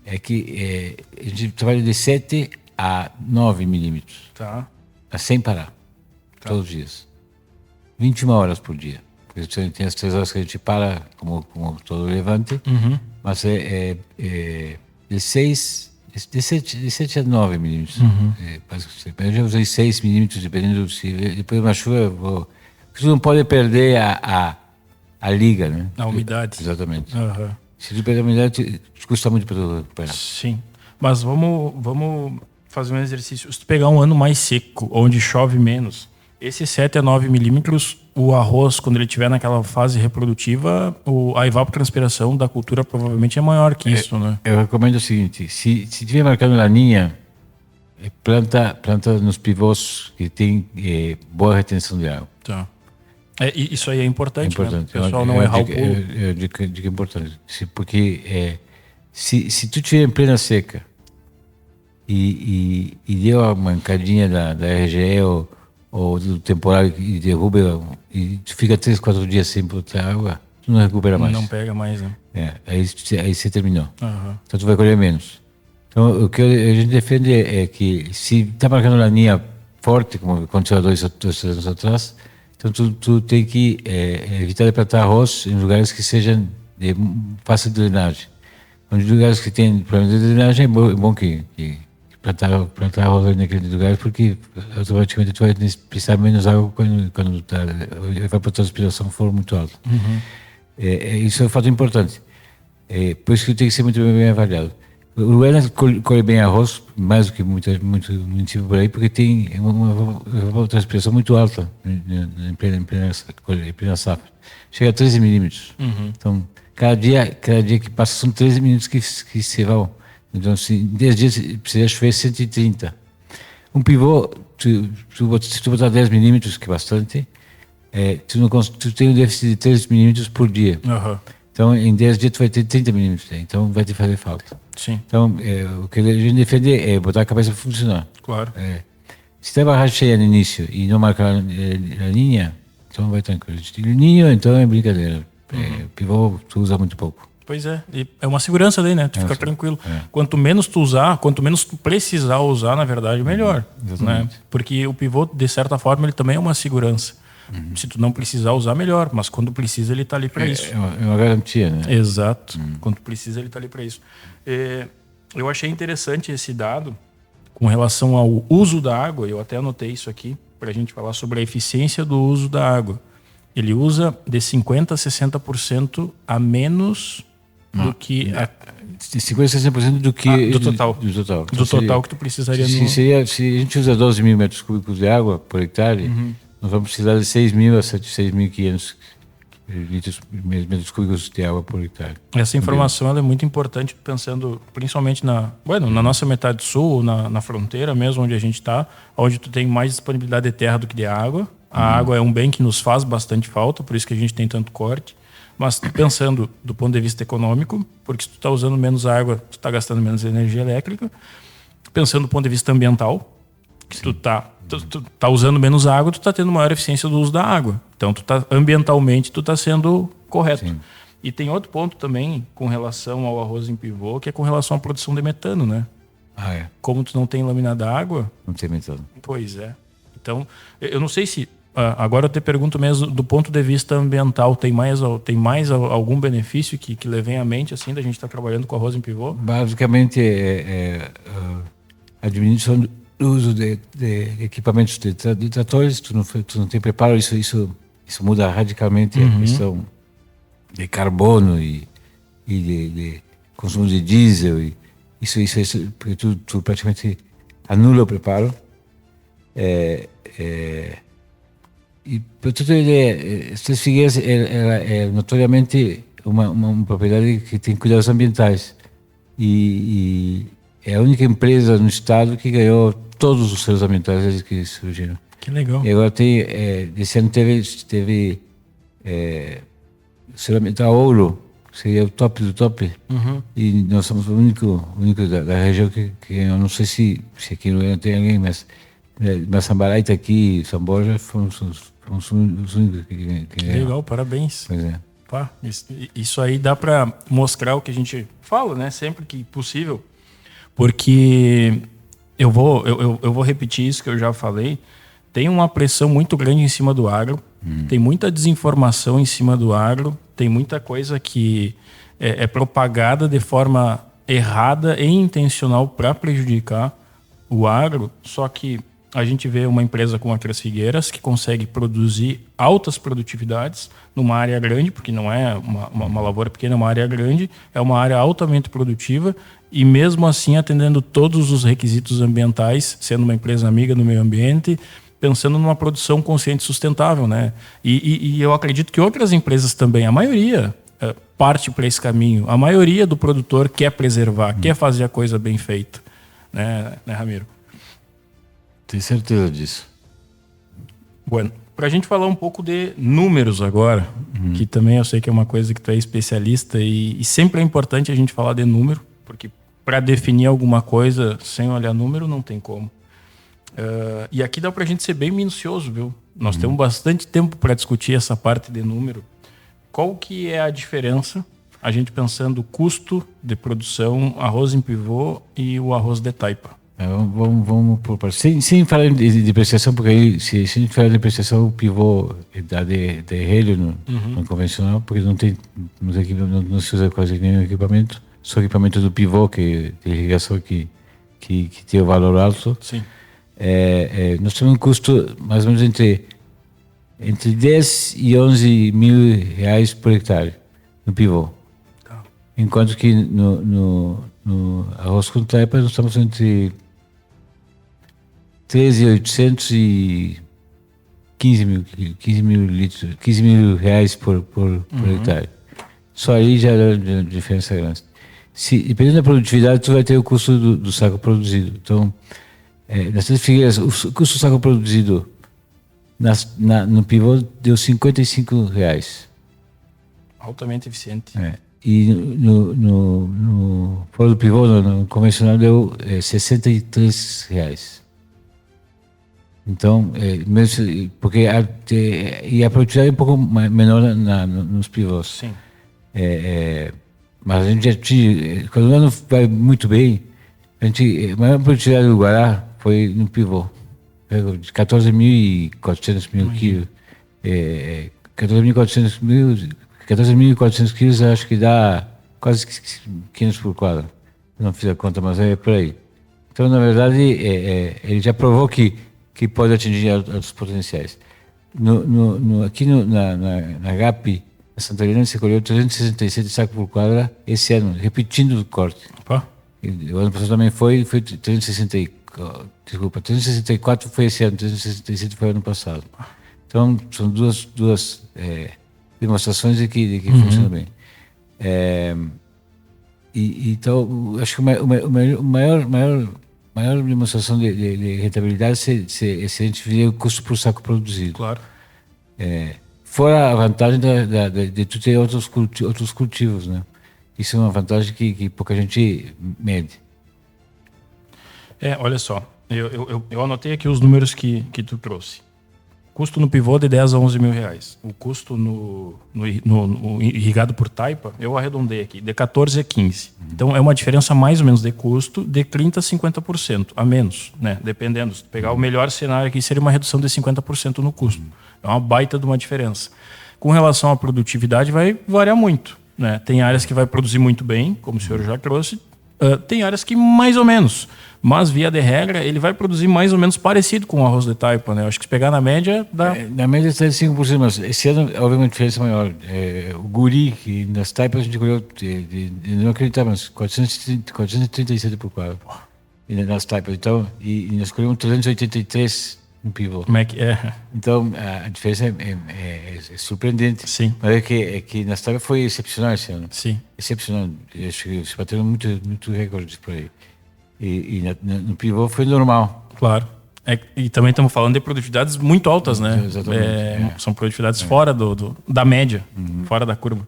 É que a gente trabalha de 7 a 9 milímetros. Tá. Sem parar. Todos os dias. 21 horas por dia. Porque tem as 3 horas que a gente para, como todo levante, mas de 7 a 9 milímetros. Eu já usei 6 milímetros, dependendo se depois de uma chuva, porque tu não pode perder a liga, né? A umidade. Exatamente. Se tu perder a umidade, custa muito para tu recuperar. Sim. Mas vamos fazer um exercício. Se tu pegar um ano mais seco, onde chove menos, esses 7 a 9 milímetros, o arroz, quando ele estiver naquela fase reprodutiva, a evapotranspiração da cultura provavelmente é maior que isso, né? Eu recomendo o seguinte, se tiver marcando laninha, planta nos pivôs que tem boa retenção de água. Tá. Isso aí é importante, né? O importante. pessoal não errar o pulo. É dica importante. Porque se tu estiver em plena seca e deu uma mancadinha da RGE ou do temporal e derruba e tu fica 3, 4 dias sem botar água, tu não recupera mais. Não pega mais, né? Aí você terminou. Então tu vai colher menos. Então o que a gente defende é que se está marcando laninha forte, como aconteceu há 2 anos atrás, então tu tem que evitar de plantar arroz em lugares que sejam de fácil drenagem. Em lugares que tem problema de drenagem é bom que plantar arroz naquele lugar, porque automaticamente tu vai precisar menos água quando a evapotranspiração for muito alta. Isso é um fato importante. Por isso que tem que ser muito bem avaliado. O Uruguaiana colhe bem arroz, mais do que muito município por aí, porque tem uma evapotranspiração muito alta em plena safra. Chega a 13 milímetros. Então, cada dia que passa são 13 minutos que se vão. Então, em 10 dias precisa chover 130. Um pivô, se tu botar 10 milímetros, que é bastante, tu tem um déficit de 3 milímetros por dia. Então, em 10 dias tu vai ter 30 milímetros. Então, vai te fazer falta. Sim. Então, o que a gente defende é botar a cabeça para funcionar. Claro. Se tem a barragem cheia no início e não marcar a linha, então vai tranquilo. Se tem linha, então é brincadeira. Pivô tu usa muito pouco. Pois é. E é uma segurança daí, né? Tu fica tranquilo. Quanto menos tu usar, quanto menos tu precisar usar, na verdade, melhor. Né? Porque o pivô, de certa forma, ele também é uma segurança. Se tu não precisar usar, melhor. Mas quando precisa, ele está ali para isso. É uma garantia, né? Exato. Quando precisa, ele está ali para isso. Eu achei interessante esse dado com relação ao uso da água. Eu até anotei isso aqui para a gente falar sobre a eficiência do uso da água. Ele usa de 50% a 60% a menos do que... 50% a 60% do que... do total. Do total que tu precisaria se a gente usa 12 mil metros cúbicos de água por hectare, nós vamos precisar de 6.000 a 6.500 metros cúbicos de água por hectare. Essa informação ela é muito importante, pensando principalmente na nossa metade sul, na fronteira mesmo, onde a gente está, onde tu tem mais disponibilidade de terra do que de água. A água é um bem que nos faz bastante falta, por isso que a gente tem tanto corte. Mas pensando do ponto de vista econômico, porque se tu está usando menos água, tu está gastando menos energia elétrica. Pensando do ponto de vista ambiental, que tu tá usando menos água, tu tá tendo maior eficiência do uso da água. Então, ambientalmente, tu tá sendo correto. Sim. E tem outro ponto também com relação ao arroz em pivô, que é com relação à produção de metano, né? Como tu não tem lâmina d'água... Não tem metano. Pois é. Então, eu não sei se... Agora eu te pergunto mesmo, do ponto de vista ambiental, tem mais algum benefício que levem à mente, assim, da gente estar trabalhando com arroz em pivô? Basicamente, a diminuição do uso de equipamentos de tratores, tu não tem preparo, isso muda radicalmente a questão de carbono e de consumo de diesel. E isso porque tu praticamente anula o preparo. E para tu ter ideia, Três Figueiras é notoriamente uma propriedade que tem cuidados ambientais. E é a única empresa no estado que ganhou todos os selos ambientais desde que surgiram. Que legal. E agora esse ano teve selo ambiental ouro, que seria o top do top. E nós somos o único da região que eu não sei se aqui não tem alguém, mas Sambará, Itaqui, São Borja fomos os únicos que legal, parabéns. Pois é. Pá, isso aí dá para mostrar o que a gente fala, né? Sempre que possível. Porque Eu vou repetir isso que eu já falei. Tem uma pressão muito grande em cima do agro, tem muita desinformação em cima do agro, tem muita coisa que é propagada de forma errada e intencional para prejudicar o agro, só que a gente vê uma empresa como a Três Figueiras que consegue produzir altas produtividades numa área grande, porque não é uma lavoura pequena, é uma área grande, é uma área altamente produtiva e mesmo assim atendendo todos os requisitos ambientais, sendo uma empresa amiga do meio ambiente, pensando numa produção consciente e sustentável, né? E eu acredito que outras empresas também, a maioria parte para esse caminho, a maioria do produtor quer preservar, quer fazer a coisa bem feita, né Ramiro? Tenho certeza disso. Bueno, para a gente falar um pouco de números agora, que também eu sei que é uma coisa que tu é especialista e sempre é importante a gente falar de número, porque para definir alguma coisa sem olhar número não tem como. E aqui dá para a gente ser bem minucioso, viu? Nós temos bastante tempo para discutir essa parte de número. Qual que é a diferença, a gente pensando o custo de produção, arroz em pivô e o arroz de taipa? Vamos por partes. Sem falar de depreciação, porque aí, se a gente falar de depreciação, o pivô dá de relho no convencional, porque não se usa quase nenhum equipamento, só o equipamento do pivô, que de irrigação que tem o valor alto. Sim. Nós temos um custo mais ou menos entre 10 e 11 mil reais por hectare no pivô. Tá. Enquanto que no arroz com taipa nós estamos entre 13.800 e 15 mil reais por hectare. Só aí já é uma diferença grande. Dependendo da produtividade, tu vai ter o custo do saco produzido. Então, nas Três Figueiras, o custo do saco produzido no pivô deu R$55. Altamente eficiente. E fora do pivô, no convencional, deu R$63. Então, mesmo, porque a produtividade é um pouco menor nos pivôs. Sim. Mas a gente já tinha, quando o ano vai muito bem, a maior produtividade do Guará foi no pivô. De 14.400 quilos. 14.400 quilos, acho que dá quase 500 por quadra. Não fiz a conta, mas é por aí. Então, na verdade, ele já provou que pode atingir altos potenciais. Aqui na GAP, a Santa Helena, se colheu 367 sacos por quadra esse ano, repetindo o corte. Opa. O ano passado também foi 364 foi esse ano, 367 foi ano passado. Então, são duas demonstrações de que funciona bem. Então, acho que o maior demonstração de rentabilidade se a gente vê o custo por saco produzido. Claro. Fora a vantagem de tu ter outros cultivos, né? Isso é uma vantagem que pouca gente mede. Olha só, eu anotei aqui os números que tu trouxe. Custo no pivô de 10 a 11 mil reais. O custo no irrigado por taipa, eu arredondei aqui, de 14 a 15. Então é uma diferença mais ou menos de custo de 30% a 50% a menos, né? Dependendo. Se pegar o melhor cenário aqui, seria uma redução de 50% no custo. É uma baita de uma diferença. Com relação à produtividade, vai variar muito, né? Tem áreas que vai produzir muito bem, como o senhor já trouxe. Tem áreas que mais ou menos, mas via de regra ele vai produzir mais ou menos parecido com o arroz de taipa, né? Eu acho que se pegar na média dá... Na média está de 5%, mas esse ano houve uma diferença maior. O guri, que nas taipas a gente colheu, não acreditava, mas 437 por quadra. Nas taipas, então, e nós colhemos 383 no pivô. Como é que é? Então a diferença é surpreendente. Sim. Mas é que nas taipas foi excepcional esse ano. Sim. Excepcional. Acho que se bateram muito recordes por aí. E no pivô foi normal. Claro. E também estamos falando de produtividades muito altas, né? Exatamente. São produtividades fora da média, fora da curva.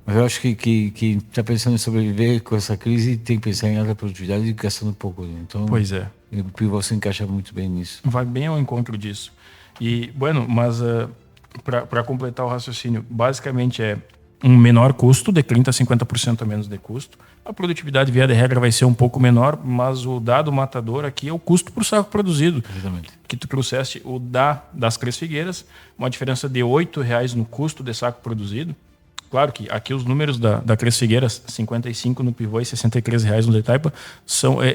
Mas eu acho que quem está pensando em sobreviver com essa crise tem que pensar em alta produtividade e gastando pouco. Então, pois é. O pivô se encaixa muito bem nisso. Vai bem ao encontro disso. E, bueno, mas para completar o raciocínio, basicamente um menor custo, de 30% a 50% a menos de custo. A produtividade, via de regra, vai ser um pouco menor, mas o dado matador aqui é o custo por saco produzido. Exatamente. Que tu trouxeste o das Três Figueiras, uma diferença de R$8 no custo de saco produzido. Claro que aqui os números da Três Figueiras, 55 no pivô e R$63 no de taipa,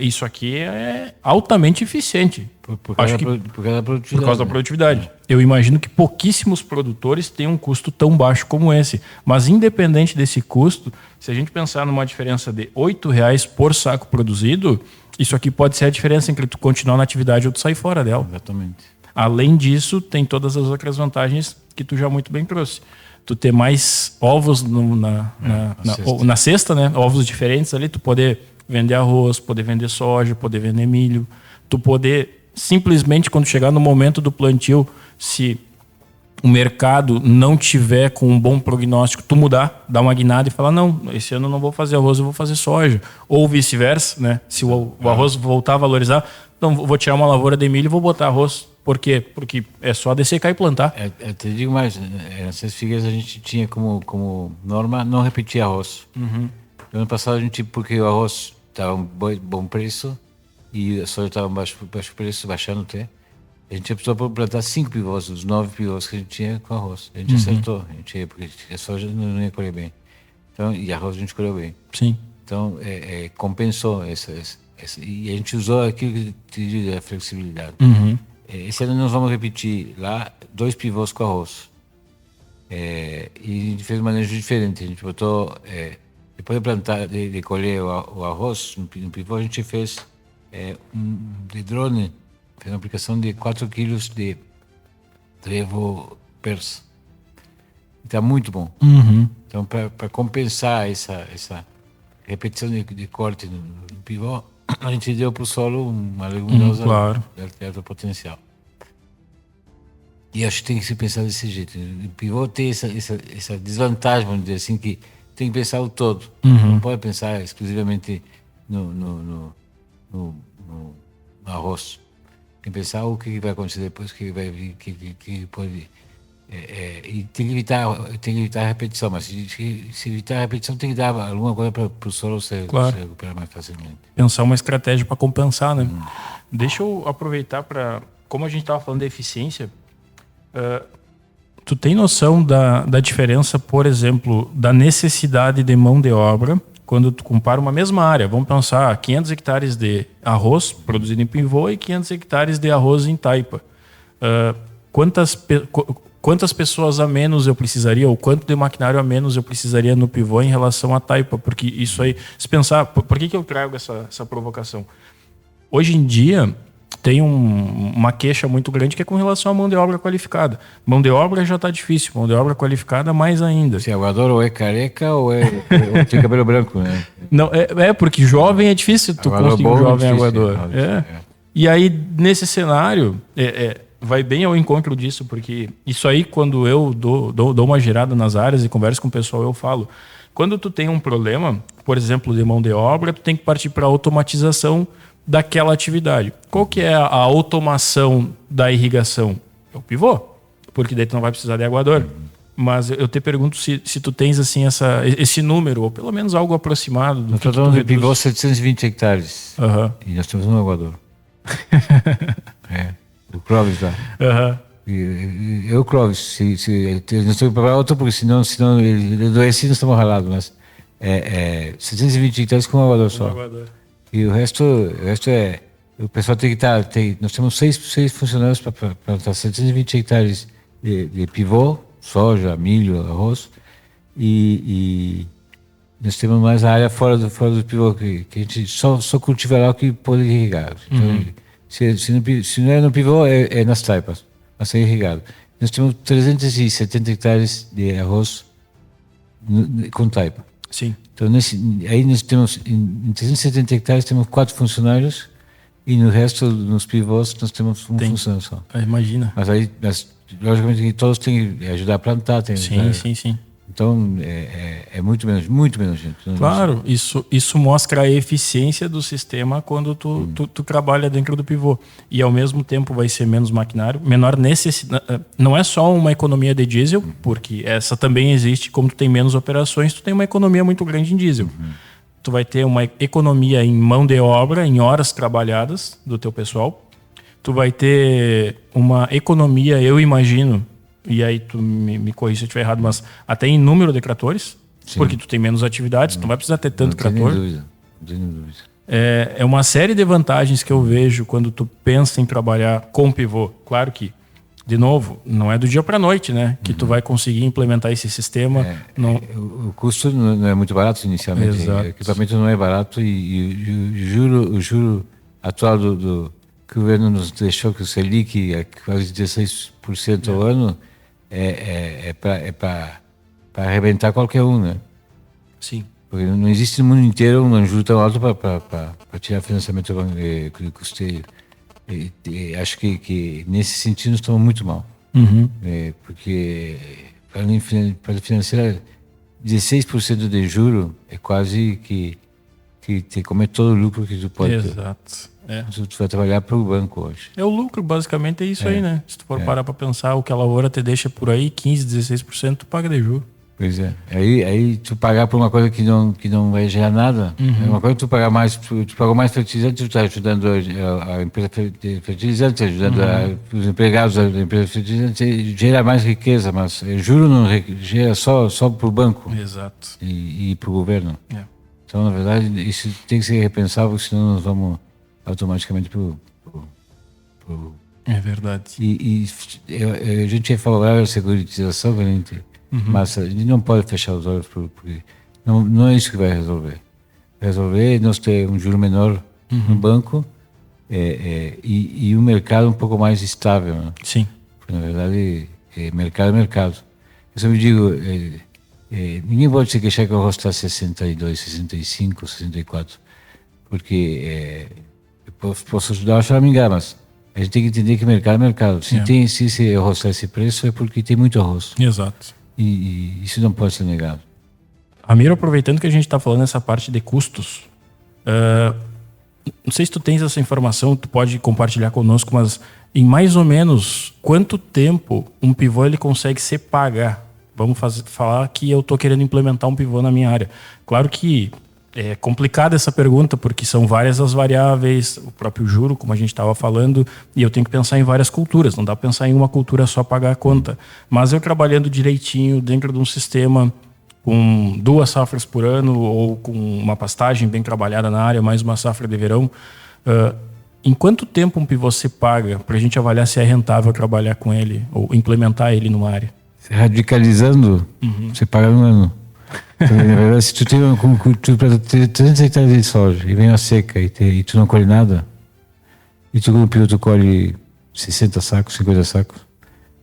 isso aqui é altamente eficiente. Por causa da produtividade. Por causa da produtividade. Eu imagino que pouquíssimos produtores têm um custo tão baixo como esse. Mas independente desse custo, se a gente pensar numa diferença de R$8 por saco produzido, isso aqui pode ser a diferença entre tu continuar na atividade ou tu sair fora dela. Exatamente. Além disso, tem todas as outras vantagens que tu já muito bem trouxe. Tu ter mais ovos na cesta, né? Ovos diferentes ali, tu poder vender arroz, poder vender soja, poder vender milho, tu poder simplesmente, quando chegar no momento do plantio, se o mercado não tiver com um bom prognóstico, tu mudar, dar uma guinada e falar, não, esse ano eu não vou fazer arroz, eu vou fazer soja. Ou vice-versa, né? Se o arroz voltar a valorizar, então vou tirar uma lavoura de milho e vou botar arroz. Por quê? Porque é só dessecar e plantar. Eu te digo mais, nessas figueiras a gente tinha como norma não repetir arroz. Uhum. No ano passado a gente, porque o arroz estava um bom preço e a soja estava baixo preço, baixando até, a gente optou por plantar 5 pivôs, os 9 pivôs que a gente tinha com arroz. A gente acertou, porque a soja não ia colher bem. Então, e arroz a gente colheu bem. Sim. Então, compensou essa. E a gente usou aquilo que te digo, a flexibilidade. Uhum. Esse ano nós vamos repetir lá 2 pivôs com arroz. E a gente fez um manejo diferente. A gente botou, depois de plantar, de colher o arroz no pivô, a gente fez de drone, fez uma aplicação de 4 quilos de trevo persa. Está muito bom. Uhum. Então, para compensar essa repetição de corte no pivô, a gente deu para o solo uma leguminosa claro. de alto potencial. E acho que tem que se pensar desse jeito. O pivô tem essa desvantagem, vamos dizer assim, que tem que pensar o todo. Uhum. Não pode pensar exclusivamente no arroz. Tem que pensar o que vai acontecer depois, o que vai vir, que pode... e tem que evitar a repetição, mas se evitar a repetição tem que dar alguma coisa para o solo se recuperar mais facilmente. Pensar uma estratégia para compensar, né? Deixa eu aproveitar para... Como a gente estava falando de eficiência, tu tem noção da diferença, por exemplo, da necessidade de mão de obra quando tu compara uma mesma área? Vamos pensar 500 hectares de arroz produzido em pivô e 500 hectares de arroz em taipa. Quantas pessoas a menos eu precisaria, ou quanto de maquinário a menos eu precisaria no pivô em relação à taipa? Porque isso aí, se pensar, por que eu trago essa provocação? Hoje em dia, tem uma queixa muito grande que é com relação à mão de obra qualificada. Mão de obra já está difícil, mão de obra qualificada mais ainda. Se aguador ou é careca ou tem cabelo branco, né? Não, porque jovem é difícil tu conseguir um jovem aguador. E aí, nesse cenário... vai bem ao encontro disso, porque isso aí, quando eu dou uma girada nas áreas e converso com o pessoal, eu falo, quando tu tem um problema, por exemplo, de mão de obra, tu tem que partir para a automatização daquela atividade. Qual que é a automação da irrigação? É o pivô, porque daí tu não vai precisar de aguador. Mas eu te pergunto se tu tens assim esse número, ou pelo menos algo aproximado. Nós estamos de pivô 720 hectares. Uhum. E nós temos um aguador. O Clóvis lá. Eu, Clóvis, se nós temos que preparar outro, porque senão ele adoece e nós estamos ralados. Mas 720 hectares com um aguador só. E o resto é... O pessoal tem que estar... Nós temos seis funcionários para plantar 720 hectares de pivô, soja, milho, arroz. E nós temos mais a área fora do pivô, que a gente só cultiva lá o que pode irrigar. Então, se não é no pivô, é nas taipas, a ser irrigado. Nós temos 370 hectares de arroz com taipa. Sim. Então, aí nós temos, em 370 hectares, temos 4 funcionários e no resto, nos pivôs, nós temos um funcionário só. Imagina. Mas logicamente, todos têm que ajudar a plantar. Sim. Então, é muito menos gente. Claro, isso mostra a eficiência do sistema quando tu trabalha dentro do pivô. E ao mesmo tempo vai ser menos maquinário, menor necessidade. Não é só uma economia de diesel, porque essa também existe. Como tu tem menos operações, tu tem uma economia muito grande em diesel. Tu vai ter uma economia em mão de obra, em horas trabalhadas do teu pessoal. Tu vai ter uma economia, eu imagino, e aí tu me corrija se eu estiver errado, mas até em número de tratores, porque tu tem menos atividades, tu não vai precisar ter tanto trator. Não tenho dúvida. É uma série de vantagens que eu vejo quando tu pensa em trabalhar com pivô. Claro que, de novo, não é do dia para a noite, né? Que tu vai conseguir implementar esse sistema. O custo não é muito barato inicialmente. Exato. O equipamento não é barato e o juro atual do que o governo nos deixou, que o Selic é quase 16% ao ano, é para arrebentar qualquer um, né? Sim. Porque não existe no mundo inteiro um juro tão alto para tirar financiamento de custeio. E acho que nesse sentido estamos muito mal. Porque para financiar 16% de juro é quase que te comer todo o lucro que tu pode ter. Exato. Tu vai trabalhar para o banco hoje. O lucro, basicamente, é isso aí, né? Se tu for parar para pensar, o que a lavoura te deixa por aí, 15%, 16%, tu paga de juros. Pois é. Aí tu pagar por uma coisa que não vai gerar nada, é uma coisa que tu pagar mais, tu pagou mais fertilizante, tu está ajudando a empresa de fertilizante, ajudando os empregados da empresa de fertilizante, gera mais riqueza, mas juro não gera só para o banco. Exato. E para o governo. Então, na verdade, isso tem que ser repensável, senão nós vamos automaticamente pro É verdade. E a gente é favorável à securitização, mas a gente não pode fechar os olhos, porque não é isso que vai resolver. Resolver é nós ter um juro menor no banco e um mercado um pouco mais estável. Né? Sim. Porque, na verdade, mercado é mercado. Eu sempre digo, ninguém pode se queixar que o arroz está 62, 65, 64, porque posso ajudar a choramingar, mas a gente tem que entender que mercado é mercado. Se esse arroz está esse preço, é porque tem muito arroz. Exato. E isso não pode ser negado. Ramiro, aproveitando que a gente está falando essa parte de custos, não sei se tu tens essa informação, tu pode compartilhar conosco, mas em mais ou menos quanto tempo um pivô ele consegue se pagar? Vamos falar que eu estou querendo implementar um pivô na minha área. Claro que é complicada essa pergunta, porque são várias as variáveis, o próprio juro, como a gente estava falando, e eu tenho que pensar em várias culturas, não dá para pensar em uma cultura só pagar a conta. Mas eu trabalhando direitinho dentro de um sistema com 2 safras por ano ou com uma pastagem bem trabalhada na área, mais uma safra de verão, em quanto tempo um pivô se paga para a gente avaliar se é rentável trabalhar com ele ou implementar ele numa área? Radicalizando, você paga no ano. Então, na verdade, se tu tem tu planta 300 hectares de soja e vem uma seca e tu não colhe nada, e tu com o pivô tu colhe 60 sacos, 50 sacos,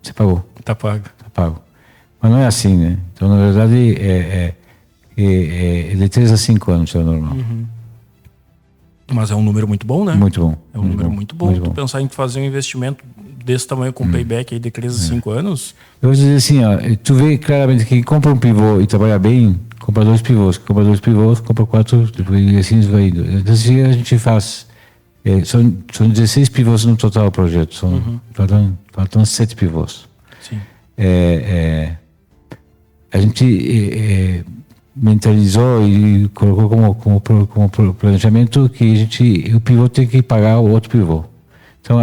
você pagou. Tá pago. Tá pago. Mas não é assim, né? Então, na verdade, é de 3 a 5 anos, é normal. Mas é um número muito bom, né? Muito bom. É um número muito bom. Tu pensar em fazer um investimento desse tamanho com payback aí de 3 a 5 anos. Eu vou dizer assim, ó, tu vê claramente que quem compra um pivô e trabalha bem, compra 2 pivôs. Compra 2 pivôs, compra 4, e assim vai indo. Então, assim a gente faz. São 16 pivôs no total o projeto. Faltam 7 pivôs. Sim. A gente mentalizou e colocou como planejamento que o pivô tem que pagar o outro pivô. Então,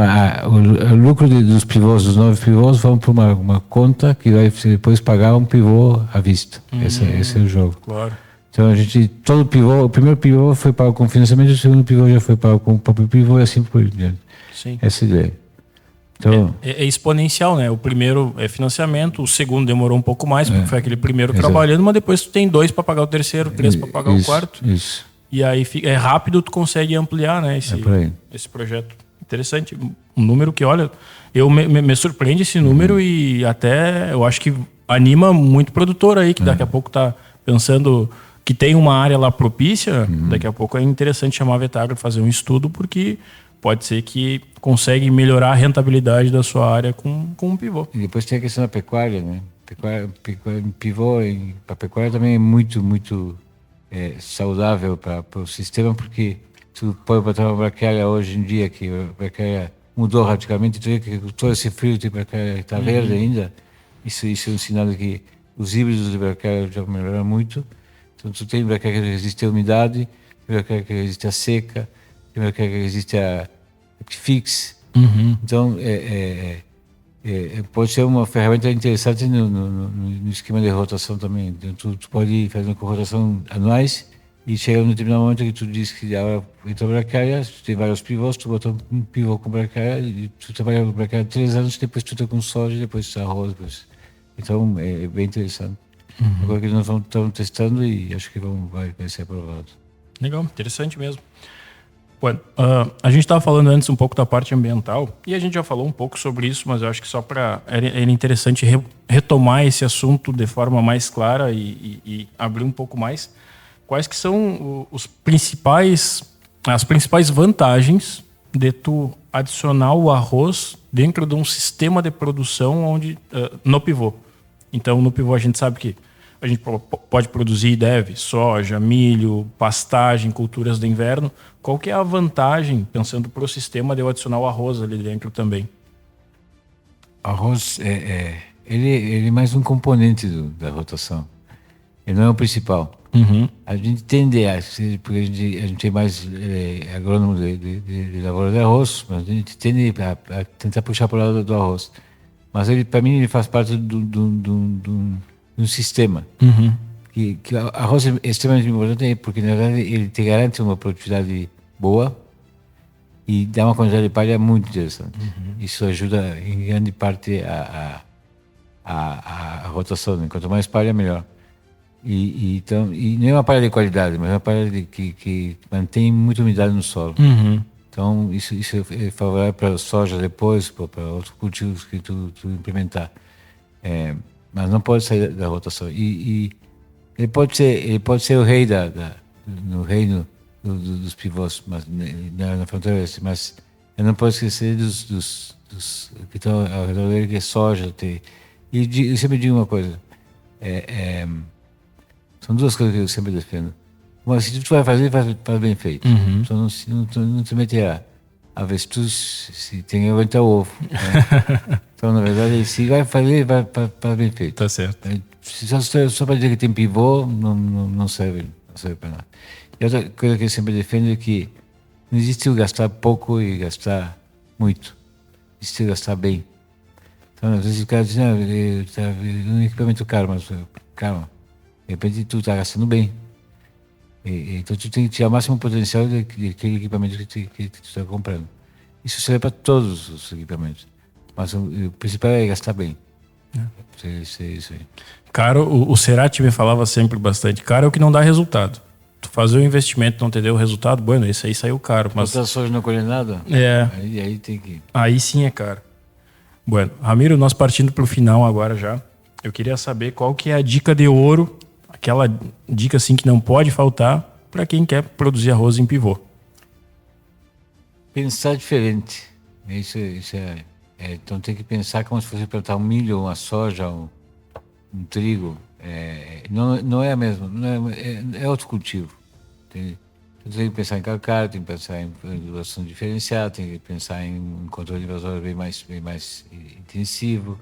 o lucro dos pivôs, dos 9 pivôs, vão para uma conta que vai depois pagar um pivô à vista. Esse é o jogo. Claro. Então, todo pivô, o primeiro pivô foi pago com financiamento, o segundo pivô já foi pago com o próprio pivô e assim por diante. Sim. Essa é a ideia. Então, é exponencial, né? O primeiro é financiamento, o segundo demorou um pouco mais, porque foi aquele primeiro trabalhando, mas depois tu tem 2 para pagar o terceiro, 3 para pagar o quarto. Isso. E aí é rápido, tu consegue ampliar, né? Esse projeto. Interessante. Um número que, olha, me surpreende esse número e até eu acho que anima muito produtor aí, que daqui a pouco tá pensando que tem uma área lá propícia, daqui a pouco é interessante chamar a Vetagro, fazer um estudo, porque pode ser que consegue melhorar a rentabilidade da sua área com um pivô. E depois tem a questão da pecuária, né? Pivô para pecuária também é muito, muito saudável para o sistema, porque tu pode botar uma braquiária hoje em dia, que a braquiária mudou radicalmente, tu vê que todo esse frio de braquiária está verde ainda. Isso é um sinal de que os híbridos de braquiária já melhoraram muito. Então tu tem braquiária que resiste à umidade, tem braquiária que resiste à seca, tem braquiária que resiste a fix. Então pode ser uma ferramenta interessante no esquema de rotação também. Então, tu pode ir fazendo com rotação anuais e chega num determinado momento que tu diz que a entrou braquiária, tu tem vários pivôs, tu bota um pivô com braquiária e tu trabalha com braquiária 3 anos, depois tu tá com soja, depois arroz. Depois. Então é bem interessante. Agora que nós estamos testando e acho que vai ser aprovado. Legal, interessante mesmo. Bueno, a gente estava falando antes um pouco da parte ambiental e a gente já falou um pouco sobre isso, mas eu acho que só para era interessante retomar esse assunto de forma mais clara e abrir um pouco mais. Quais que são as principais vantagens de tu adicionar o arroz dentro de um sistema de produção onde no pivô? Então, no pivô a gente sabe que a gente pode produzir e deve soja, milho, pastagem, culturas de inverno. Qual que é a vantagem, pensando para o sistema, de eu adicionar o arroz ali dentro também? Arroz, ele é mais um componente da rotação. Ele não é o principal. A gente tende porque a gente tem mais agrônomo de lavoura de arroz, mas a gente tende a tentar puxar para o lado do arroz. Mas para mim, ele faz parte um sistema. Que arroz é extremamente importante porque, na verdade, ele te garante uma produtividade boa e dá uma quantidade de palha muito interessante. Isso ajuda, em grande parte, a rotação. Quanto mais palha, melhor. Então, não é uma palha de qualidade, mas é uma palha que mantém muita umidade no solo. Então, isso é favorável para a soja depois, para outros cultivos que tu implementar. Mas não pode sair da rotação. E ele pode ser o rei no reino dos pivôs, mas na fronteira oeste. Mas eu não posso esquecer dos que estão ao redor dele, que é soja. Eu sempre digo uma coisa. São duas coisas que eu sempre defendo. Uma, se tu vai fazer, faz bem feito. Então não te mete a avestruz, se tem que aguentar o ovo. Né? Então, na verdade, se vai fazer, faz bem feito. Tá certo. Só para dizer que tem pivô, não serve para nada. E outra coisa que eu sempre defendo é que não existe o gastar pouco e gastar muito. Existe o gastar bem. Então, às vezes o cara diz, um equipamento caro, mas calma. De repente tu está gastando bem. Então tu tem que tirar o máximo potencial daquele equipamento que tu está comprando. Isso serve para todos os equipamentos. Mas o principal é gastar bem. Isso aí. Caro, o Cerati me falava sempre bastante. Caro é o que não dá resultado. Tu fazer o investimento não te deu o resultado, bueno, esse aí saiu caro. Mas se a soja não colhe nada, aí tem que... Aí sim é caro. Bueno, Ramiro, nós partindo para o final agora já. Eu queria saber qual que é a dica de ouro, aquela dica assim que não pode faltar para quem quer produzir arroz em pivô. Pensar diferente. Isso então tem que pensar como se fosse plantar um milho, uma soja, um trigo. Não é a mesma, é outro cultivo. Tem que pensar em calcário, tem que pensar em produção diferenciada, tem que pensar em um controle de invasores bem mais intensivo.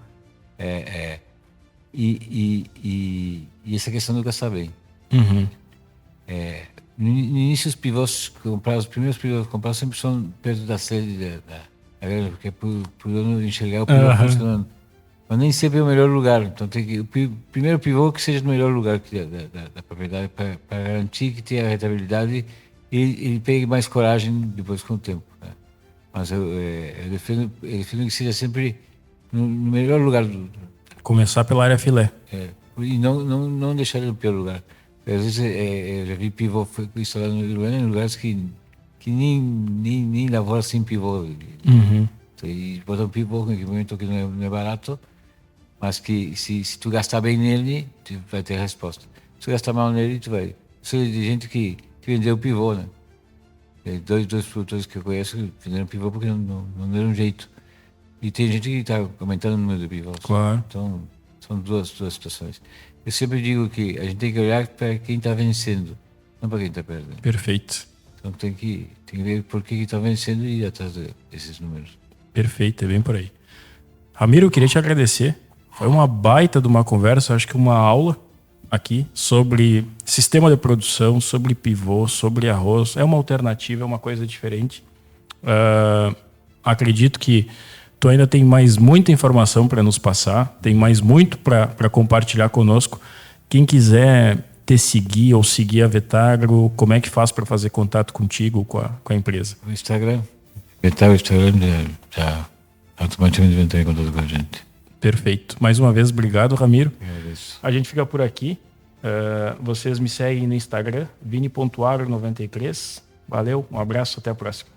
E essa questão do gastar bem. No início, os primeiros pivôs comprados sempre são perto da sede da granja, porque é por eu enxergar o pivô funcionando. Mas nem sempre é o melhor lugar. Então tem que o primeiro pivô que seja no melhor lugar da propriedade para garantir que tenha a rentabilidade e ele pegue mais coragem depois com o tempo. Né? Mas eu defendo que seja sempre no melhor lugar Começar pela área filé. E não deixar ele no pior lugar. Às vezes eu já vi pivô instalado no Uruguai em lugares que nem lavoura sem pivô. E botar um pivô com equipamento que não é barato, mas que se tu gastar bem nele, tu vai ter resposta. Se tu gastar mal nele, tu vai. Sou de gente que vendeu pivô, né? Dois produtores que eu conheço venderam pivô porque não deram jeito. E tem gente que está aumentando o número de pivôs. Claro. Então, São duas situações. Eu sempre digo que a gente tem que olhar para quem está vencendo, não para quem está perdendo. Perfeito. Então tem que ver por que está vencendo e ir atrás desses números. Perfeito, é bem por aí. Ramiro, eu queria te agradecer. Foi uma baita de uma conversa, acho que uma aula aqui sobre sistema de produção, sobre pivô, sobre arroz. É uma alternativa, é uma coisa diferente. Acredito que tu ainda tem mais muita informação para nos passar, tem mais muito para compartilhar conosco. Quem quiser te seguir ou seguir a Vetagro, como é que faz para fazer contato contigo, com a empresa? O Instagram. O Instagram já automaticamente vai entrar em contato com a gente. Perfeito. Mais uma vez, obrigado, Ramiro. Agradeço. A gente fica por aqui. Vocês me seguem no Instagram, vini.agro93. Valeu, um abraço, até a próxima.